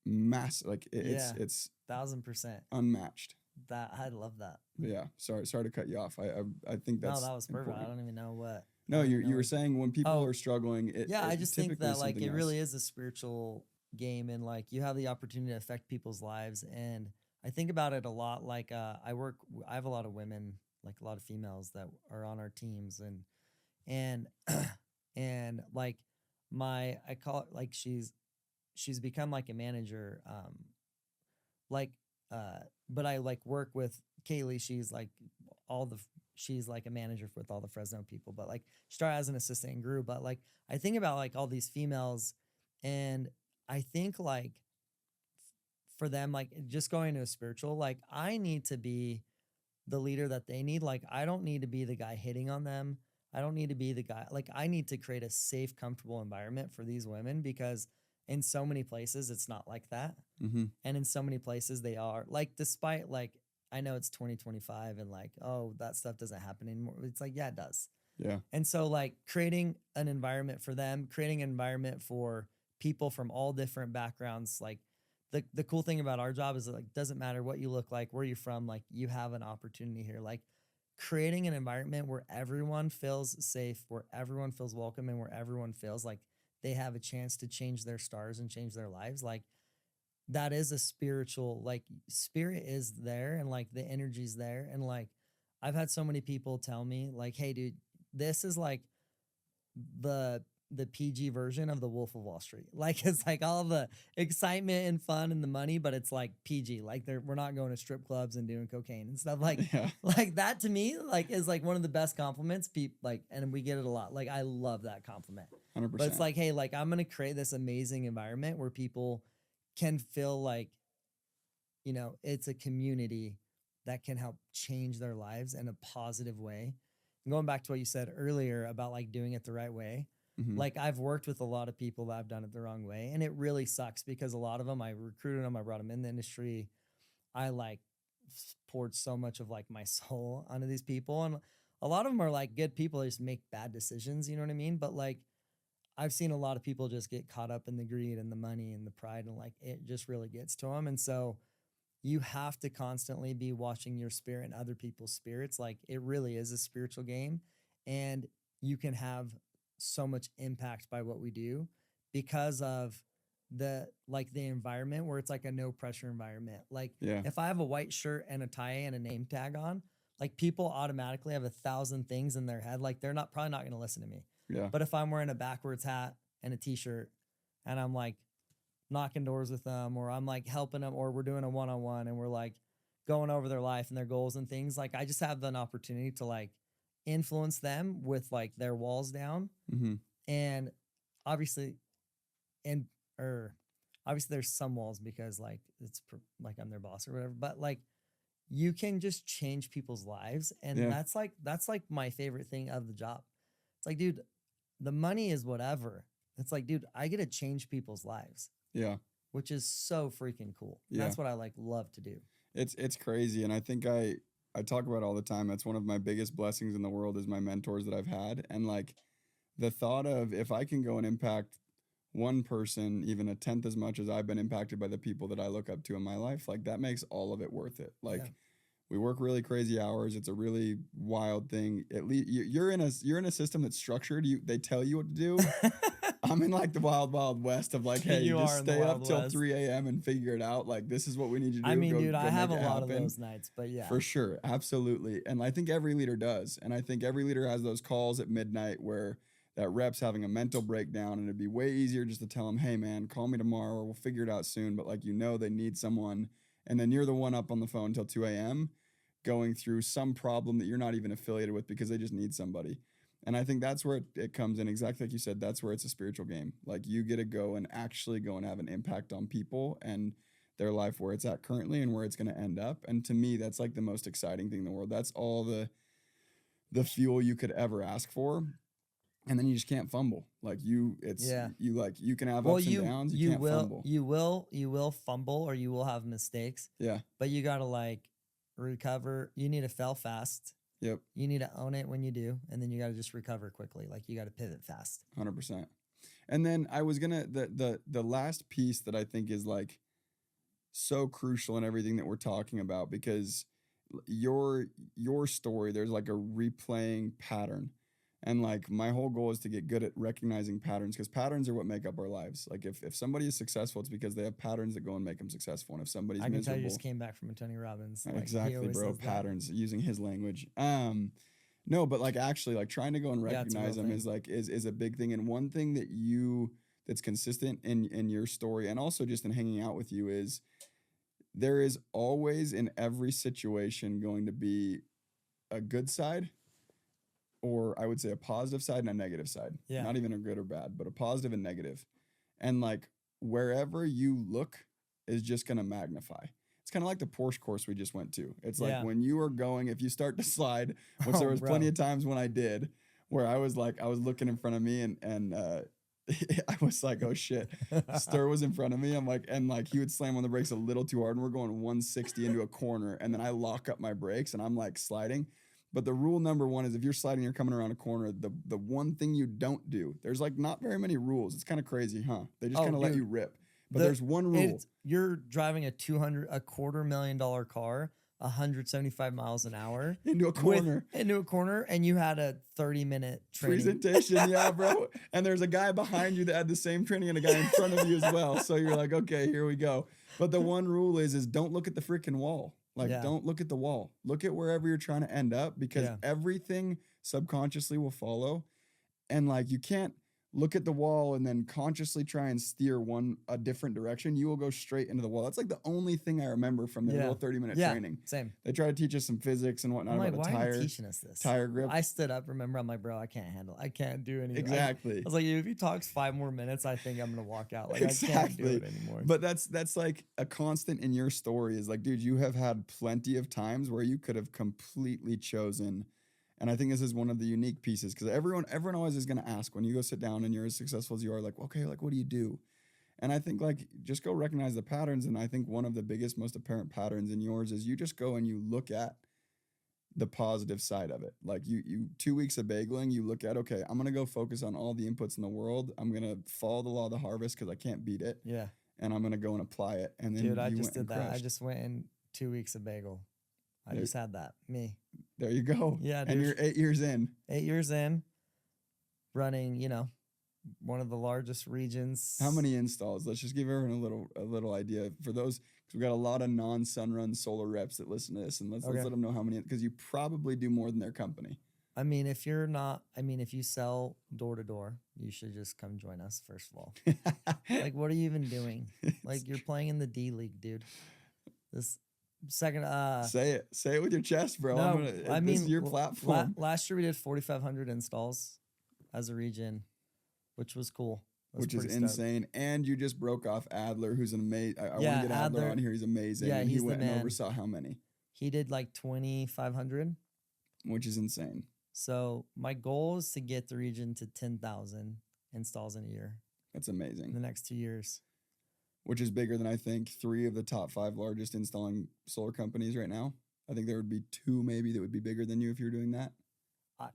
massive. Like it's 1,000%. unmatched. That I love that. Yeah. Sorry to cut you off. I think that's no, that was perfect. important. I don't even know what. No, you were saying when people are struggling. I just think that like it else. really is a spiritual game, and like you have the opportunity to affect people's lives. And I think about it a lot. Like I have a lot of women, like a lot of females that are on our teams, and like I call it like she's become like a manager. Like, but I like work with Kaylee. She's like she's like a manager with all the Fresno people, but like she started as an assistant and grew. But like, I think about like all these females, and I think like for them, like just going to a spiritual, like I need to be the leader that they need. Like, I don't need to be the guy hitting on them. I don't need to be the guy. Like, I need to create a safe, comfortable environment for these women, because in so many places it's not like that. Mm-hmm. And in so many places they are like, despite like, I know it's 2025 and like, oh, that stuff doesn't happen anymore. It's like, yeah, it does. Yeah. And so like creating an environment for them, creating an environment for people from all different backgrounds. Like the cool thing about our job is that like, doesn't matter what you look like, where you're from, like you have an opportunity here. Like creating an environment where everyone feels safe, where everyone feels welcome, and where everyone feels like they have a chance to change their stars and change their lives. Like that is a spiritual, like spirit is there, and like the energy's there. And like, I've had so many people tell me like, hey dude, this is like the PG version of the Wolf of Wall Street. Like it's like all the excitement and fun and the money, but it's like PG. Like we're not going to strip clubs and doing cocaine and stuff. Like like that to me like is like one of the best compliments. Like, and we get it a lot. Like I love that compliment. 100%. But it's like, hey, like I'm gonna create this amazing environment where people can feel like, you know, it's a community that can help change their lives in a positive way. And going back to what you said earlier about like doing it the right way. Mm-hmm. Like I've worked with a lot of people that have done it the wrong way, and it really sucks because a lot of them, I recruited them, I brought them in the industry. I like poured so much of like my soul onto these people, and a lot of them are like good people. They just make bad decisions. You know what I mean? But like, I've seen a lot of people just get caught up in the greed and the money and the pride, and like it just really gets to them. And so you have to constantly be watching your spirit and other people's spirits. Like it really is a spiritual game, and you can have so much impact by what we do because of the environment where it's like a no pressure environment. Like if I have a white shirt and a tie and a name tag on, like people automatically have 1,000 things in their head. Like they're probably not going to listen to me. Yeah. But if I'm wearing a backwards hat and a t-shirt and I'm like knocking doors with them, or I'm like helping them, or we're doing a one-on-one and we're like going over their life and their goals and things, like I just have an opportunity to like influence them with like their walls down. Mm-hmm. And obviously there's some walls because like it's like I'm their boss or whatever, but like you can just change people's lives. And that's like my favorite thing of the job. It's like, dude, the money is whatever. It's like, dude, I get to change people's lives. Yeah. Which is so freaking cool. Yeah. That's what I like love to do. It's crazy. And I think I talk about it all the time. That's one of my biggest blessings in the world is my mentors that I've had. And like the thought of if I can go and impact one person, even 1/10 as much as I've been impacted by the people that I look up to in my life, like that makes all of it worth it. Like we work really crazy hours. It's a really wild thing. At least you're in a system that's structured. They tell you what to do. I'm in like the wild, wild west of like, hey, just stay up till 3 a.m. and figure it out. Like, this is what we need you to do. I mean, dude, I have a lot of those nights, but yeah. For sure. Absolutely. And I think every leader does. And I think every leader has those calls at midnight where that rep's having a mental breakdown, and it'd be way easier just to tell them, hey, man, call me tomorrow or we'll figure it out soon. But like, they need someone. And then you're the one up on the phone till 2 a.m. going through some problem that you're not even affiliated with because they just need somebody. And I think that's where it comes in. Exactly like you said, that's where it's a spiritual game. Like you get to go and actually go and have an impact on people and their life where it's at currently and where it's going to end up. And to me, that's like the most exciting thing in the world. That's all the fuel you could ever ask for. And then you just can't fumble. Like you can have ups and downs. You can't fumble. You will fumble or you will have mistakes. Yeah. But you got to like recover. You need to fail fast. Yep. You need to own it when you do, and then you got to just recover quickly. Like you got to pivot fast. 100%. And then I was gonna the last piece that I think is like so crucial in everything that we're talking about, because your story, there's like a replaying pattern. And like my whole goal is to get good at recognizing patterns, because patterns are what make up our lives. Like if somebody is successful, it's because they have patterns that go and make them successful. And if somebody's miserable, tell you just came back from a Tony Robbins. Like, exactly, bro. Patterns, using his language. No, but like actually like trying to go and Yeah, it's a real recognize them thing. is like is a big thing. And one thing that's consistent in your story and also just in hanging out with you is there is always in every situation going to be a good side, or I would say a positive side and a negative side. Yeah. Not even a good or bad, but a positive and negative. And like wherever you look is just going to magnify. It's kind of like the Porsche course we just went to. It's like Yeah. when you are going, if you start to slide, which Oh, there was bro. plenty of times when I did, where I was looking in front of me and I was like, oh shit. Stir was in front of me. I'm like, and like he would slam on the brakes a little too hard and we're going 160 into a corner. And then I lock up my brakes and I'm like sliding. But the rule number one is if you're sliding, you're coming around a corner, the one thing you don't do, there's like not very many rules. It's kind of crazy, huh? They just Oh, kind of let dude. you rip. But there's one rule. You're driving a $250,000 car, 175 miles an hour Into a corner. into a corner, and you had a 30-minute training. Presentation, yeah, bro. And there's a guy behind you that had the same training and a guy in front of you as well. So you're like, okay, here we go. But the one rule is don't look at the freaking wall. Like, Yeah. don't look at the wall. Look at wherever you're trying to end up because Yeah. everything subconsciously will follow. And like, you can't look at the wall and then consciously try and steer a different direction. You will go straight into the wall. That's like the only thing I remember from the Yeah. little 30-minute Yeah, training. same. They try to teach us some physics and whatnot I'm like, about why the are you tire, teaching us this? tire grip. I stood up, remember, I'm like, bro, I can't do anything. Exactly. I was like, if he talks 5 more minutes, I think I'm going to walk out. Like, I can't do Exactly. it anymore. But that's like a constant in your story is like, dude, you have had plenty of times where you could have completely chosen. And I think this is one of the unique pieces because everyone always is going to ask when you go sit down and you're as successful as you are, like, okay, like, what do you do? And I think like, just go recognize the patterns. And I think one of the biggest, most apparent patterns in yours is you just go and you look at the positive side of it. Like you 2 weeks of bageling, you look at, okay, I'm going to go focus on all the inputs in the world. I'm going to follow the law of the harvest because I can't beat it. Yeah. And I'm going to go and apply it. And then Dude, I you just went did and that. I crushed. just went in 2 weeks of bagel. I There- just had that. Me. There you go. Yeah, And dude. you're 8 years in. 8 years in, running, one of the largest regions. How many installs? Let's just give everyone a little idea for those because we got a lot of non-Sunrun solar reps that listen to this, and let's Okay. let them know how many because you probably do more than their company. I mean, if you sell door to door, you should just come join us, first of all. Like, what are you even doing? Like, you're playing in the D League, dude. This second, say it with your chest, bro. no, This is your platform. last year we did 4,500 installs as a region, which was cool. I was Which is pretty stoked. insane. And you just broke off Adler, who's an amazing. I want Yeah, to get Adler Adler. on here. He's amazing. Yeah, and he he's the went and man. oversaw how many, He did like 2,500. which is insane. So my goal is to get the region to 10,000 installs in a year That's in amazing. the next 2 years. Which is bigger than I think 3 of the top 5 largest installing solar companies right now. I think there would be 2 maybe that would be bigger than you if you're doing that.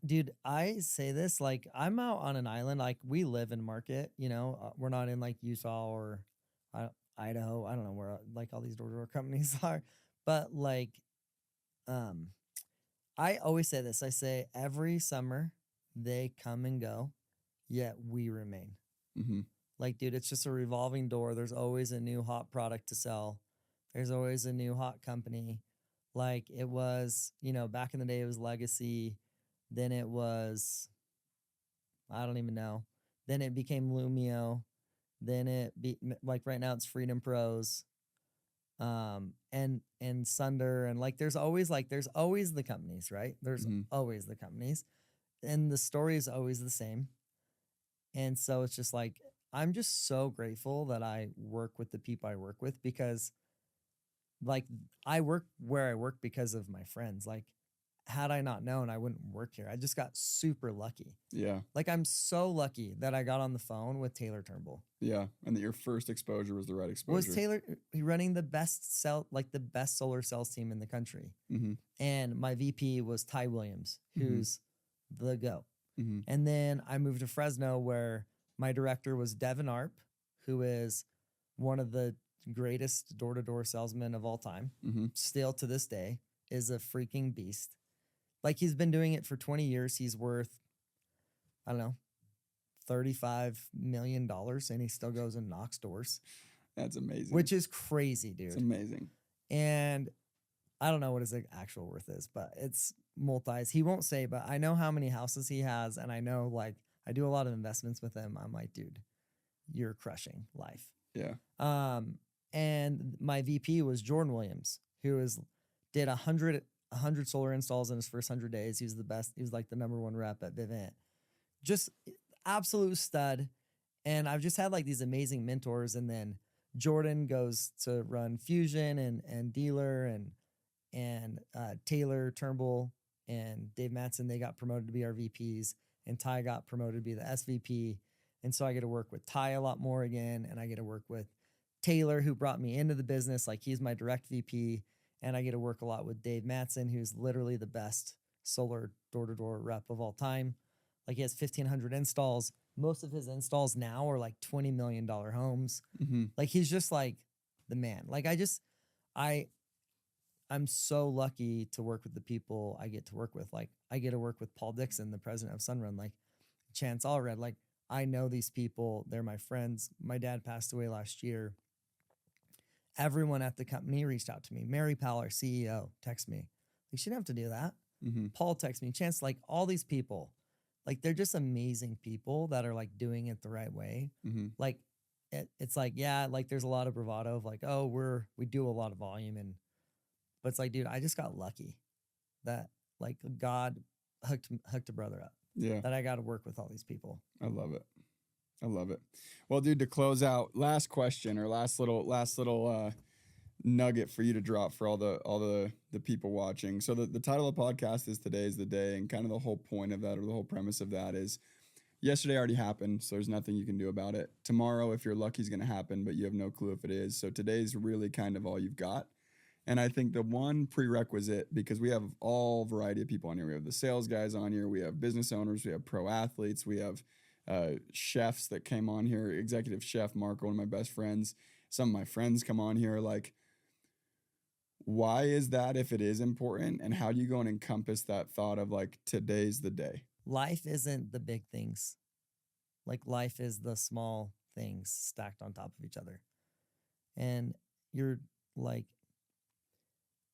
Dude, I say this like I'm out on an island. Like we live in Market, we're not in like Utah or Idaho. I don't know where like all these door-to-door companies are, but like, I always say this. I say every summer they come and go, yet we remain. Mm-hmm. Like, dude, it's just a revolving door. There's always a new hot product to sell. There's always a new hot company. Like it was, back in the day, it was Legacy. Then it was, I don't even know. Then it became Lumio. Then like right now it's Freedom Pros. And Sunder. And like, there's always the companies, right? There's Mhm. always the companies. And the story is always the same. And so it's just like, I'm just so grateful that I work with the people I work with because like I work where I work because of my friends. Like had I not known, I wouldn't work here. I just got super lucky. Yeah. Like I'm so lucky that I got on the phone with Taylor Turnbull. Yeah. And that your first exposure was the right exposure. Was Taylor running the best solar cells team in the country. Mm-hmm. And my VP was Ty Williams, who's the GOAT. Mm-hmm. And then I moved to Fresno where my director was Devin Arp, who is one of the greatest door-to-door salesmen of all time. Mm-hmm. Still to this day is a freaking beast. Like he's been doing it for 20 years. He's worth, I don't know, $35 million and he still goes and knocks doors, That's amazing. which is crazy, dude. It's amazing. And I don't know what his actual worth is, but it's multis. He won't say, but I know how many houses he has, and I know like I do a lot of investments with him. I'm like, dude, you're crushing life. Yeah. And my VP was Jordan Williams, who did 100 solar installs in his first 100 days. He was the best. He was like the number 1 rep at Vivint. Just absolute stud. And I've just had like these amazing mentors. And then Jordan goes to run Fusion and Dealer and Taylor Turnbull and Dave Mattson. They got promoted to be our VPs, and Ty got promoted to be the SVP. And so I get to work with Ty a lot more again. And I get to work with Taylor, who brought me into the business. Like he's my direct VP. And I get to work a lot with Dave Mattson, who's literally the best solar door-to-door rep of all time. Like he has 1,500 installs. Most of his installs now are like $20 million homes. Mm-hmm. Like he's just like the man. Like I'm so lucky to work with the people I get to work with. Like I get to work with Paul Dixon, the president of Sunrun, like Chance Allred. Like I know these people. They're my friends. My dad passed away last year. Everyone at the company reached out to me. Mary Powell, our CEO, texted me. Like, she didn't have to do that. Mm-hmm. Paul texted me. Chance, like all these people, like they're just amazing people that are like doing it the right way. Mm-hmm. Like it's like, yeah, like there's a lot of bravado of like, oh, we do a lot of volume. But it's like, dude, I just got lucky that like God hooked a brother up. Yeah. That I got to work with all these people. I love it. I love it. Well, dude, to close out, last question or last little nugget for you to drop for all the people watching. So the title of the podcast is Today is the Day, and kind of the whole point of that, or the whole premise of that, is yesterday already happened, so there's nothing you can do about it. Tomorrow, if you're lucky, is going to happen, but you have no clue if it is. So today's really kind of all you've got. And I think the one prerequisite, because we have all variety of people on here. We have the sales guys on here. We have business owners. We have pro athletes. We have chefs that came on here. Executive chef Mark, one of my best friends. Some of my friends come on here. Like, why is that if it is important? And how do you go and encompass that thought of like, today's the day? Life isn't the big things. Like life is the small things stacked on top of each other. And you're like,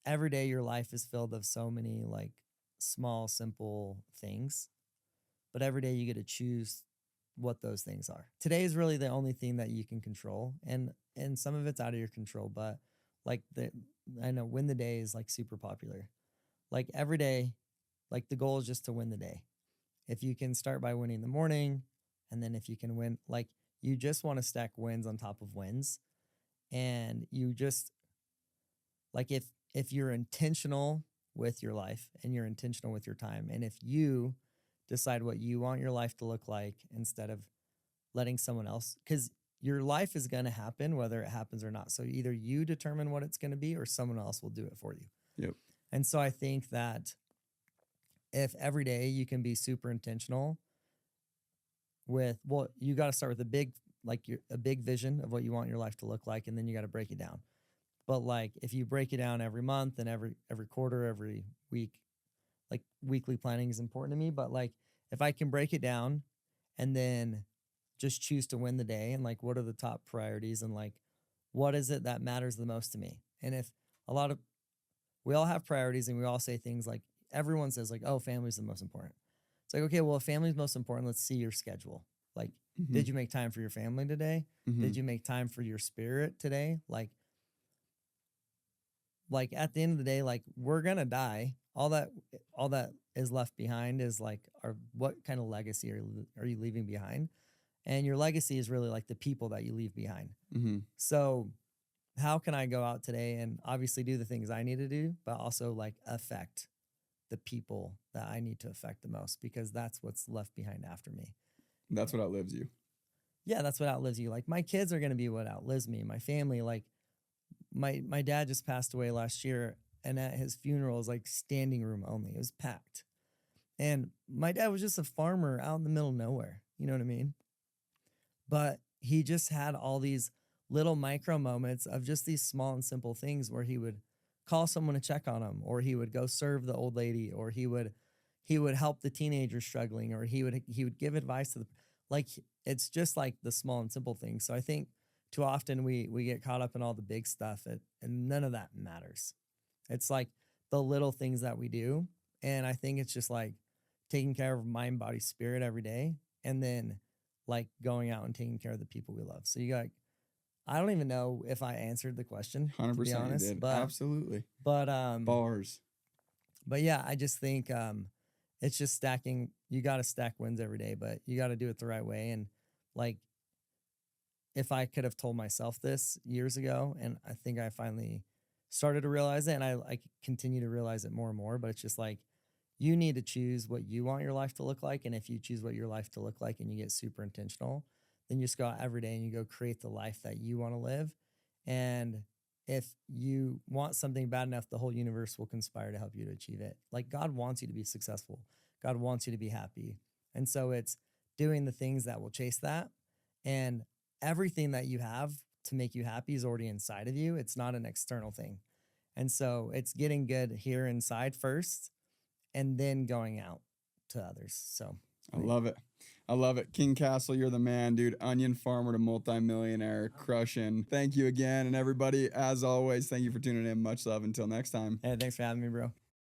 every day your life is filled of so many like small, simple things. But every day you get to choose what those things are. Today is really the only thing that you can control. And some of it's out of your control, but like I know win the day is like super popular. Like every day, like the goal is just to win the day. If you can start by winning the morning, and then if you can win, like you just want to stack wins on top of wins. And you just like, if you're intentional with your life and you're intentional with your time, and if you decide what you want your life to look like instead of letting someone else, because your life is going to happen whether it happens or not. So either you determine what it's going to be or someone else will do it for you. Yep. And so I think that if every day you can be super intentional with, well, you got to start with a big vision of what you want your life to look like, and then you got to break it down. But like if you break it down every month and every quarter, every week, like weekly planning is important to me. But like if I can break it down and then just choose to win the day, and like what are the top priorities, and like what is it that matters the most to me? And if we all have priorities, and we all say things like, everyone says like, oh, family's the most important. It's like, okay, well, if family's most important, let's see your schedule. Like, Mm-hmm. did you make time for your family today? Mm-hmm. Did you make time for your spirit today? Like at the end of the day, like we're going to die. All that is left behind is like, what kind of legacy are you leaving behind? And your legacy is really like the people that you leave behind. Mm-hmm. So how can I go out today and obviously do the things I need to do, but also like affect the people that I need to affect the most, because that's what's left behind after me. That's what outlives you. Yeah, that's what outlives you. Like my kids are going to be what outlives me. My family, like my dad just passed away last year, and at his funeral was like standing room only. It was packed. And my dad was just a farmer out in the middle of nowhere. You know what I mean? But he just had all these little micro moments of just these small and simple things where he would call someone to check on him, or he would go serve the old lady, or he would help the teenager struggling, or he would give advice to the, like, it's just like the small and simple things. So I think too often we get caught up in all the big stuff, and none of that matters. It's like the little things that we do. And I think it's just like taking care of mind, body, spirit every day. And then like going out and taking care of the people we love. So you got, I don't even know if I answered the question, 100% to be honest, you did. but Absolutely. Bars. Bars. But yeah, I just think it's just stacking. You got to stack wins every day, but you got to do it the right way. And like, if I could have told myself this years ago, and I think I finally started to realize it, and I continue to realize it more and more, but it's just like, you need to choose what you want your life to look like. And if you choose what your life to look like and you get super intentional, then you just go out every day and you go create the life that you want to live. And if you want something bad enough, the whole universe will conspire to help you to achieve it. Like God wants you to be successful. God wants you to be happy. And so it's doing the things that will chase that. And everything that you have to make you happy is already inside of you. It's not an external thing. And so it's getting good here inside first and then going out to others. So I love it. I love it. King Cassel, you're the man, dude. Onion farmer to multi-millionaire, crushing. Thank you again. And everybody, as always, thank you for tuning in. Much love. Until next time. Hey, thanks for having me, bro.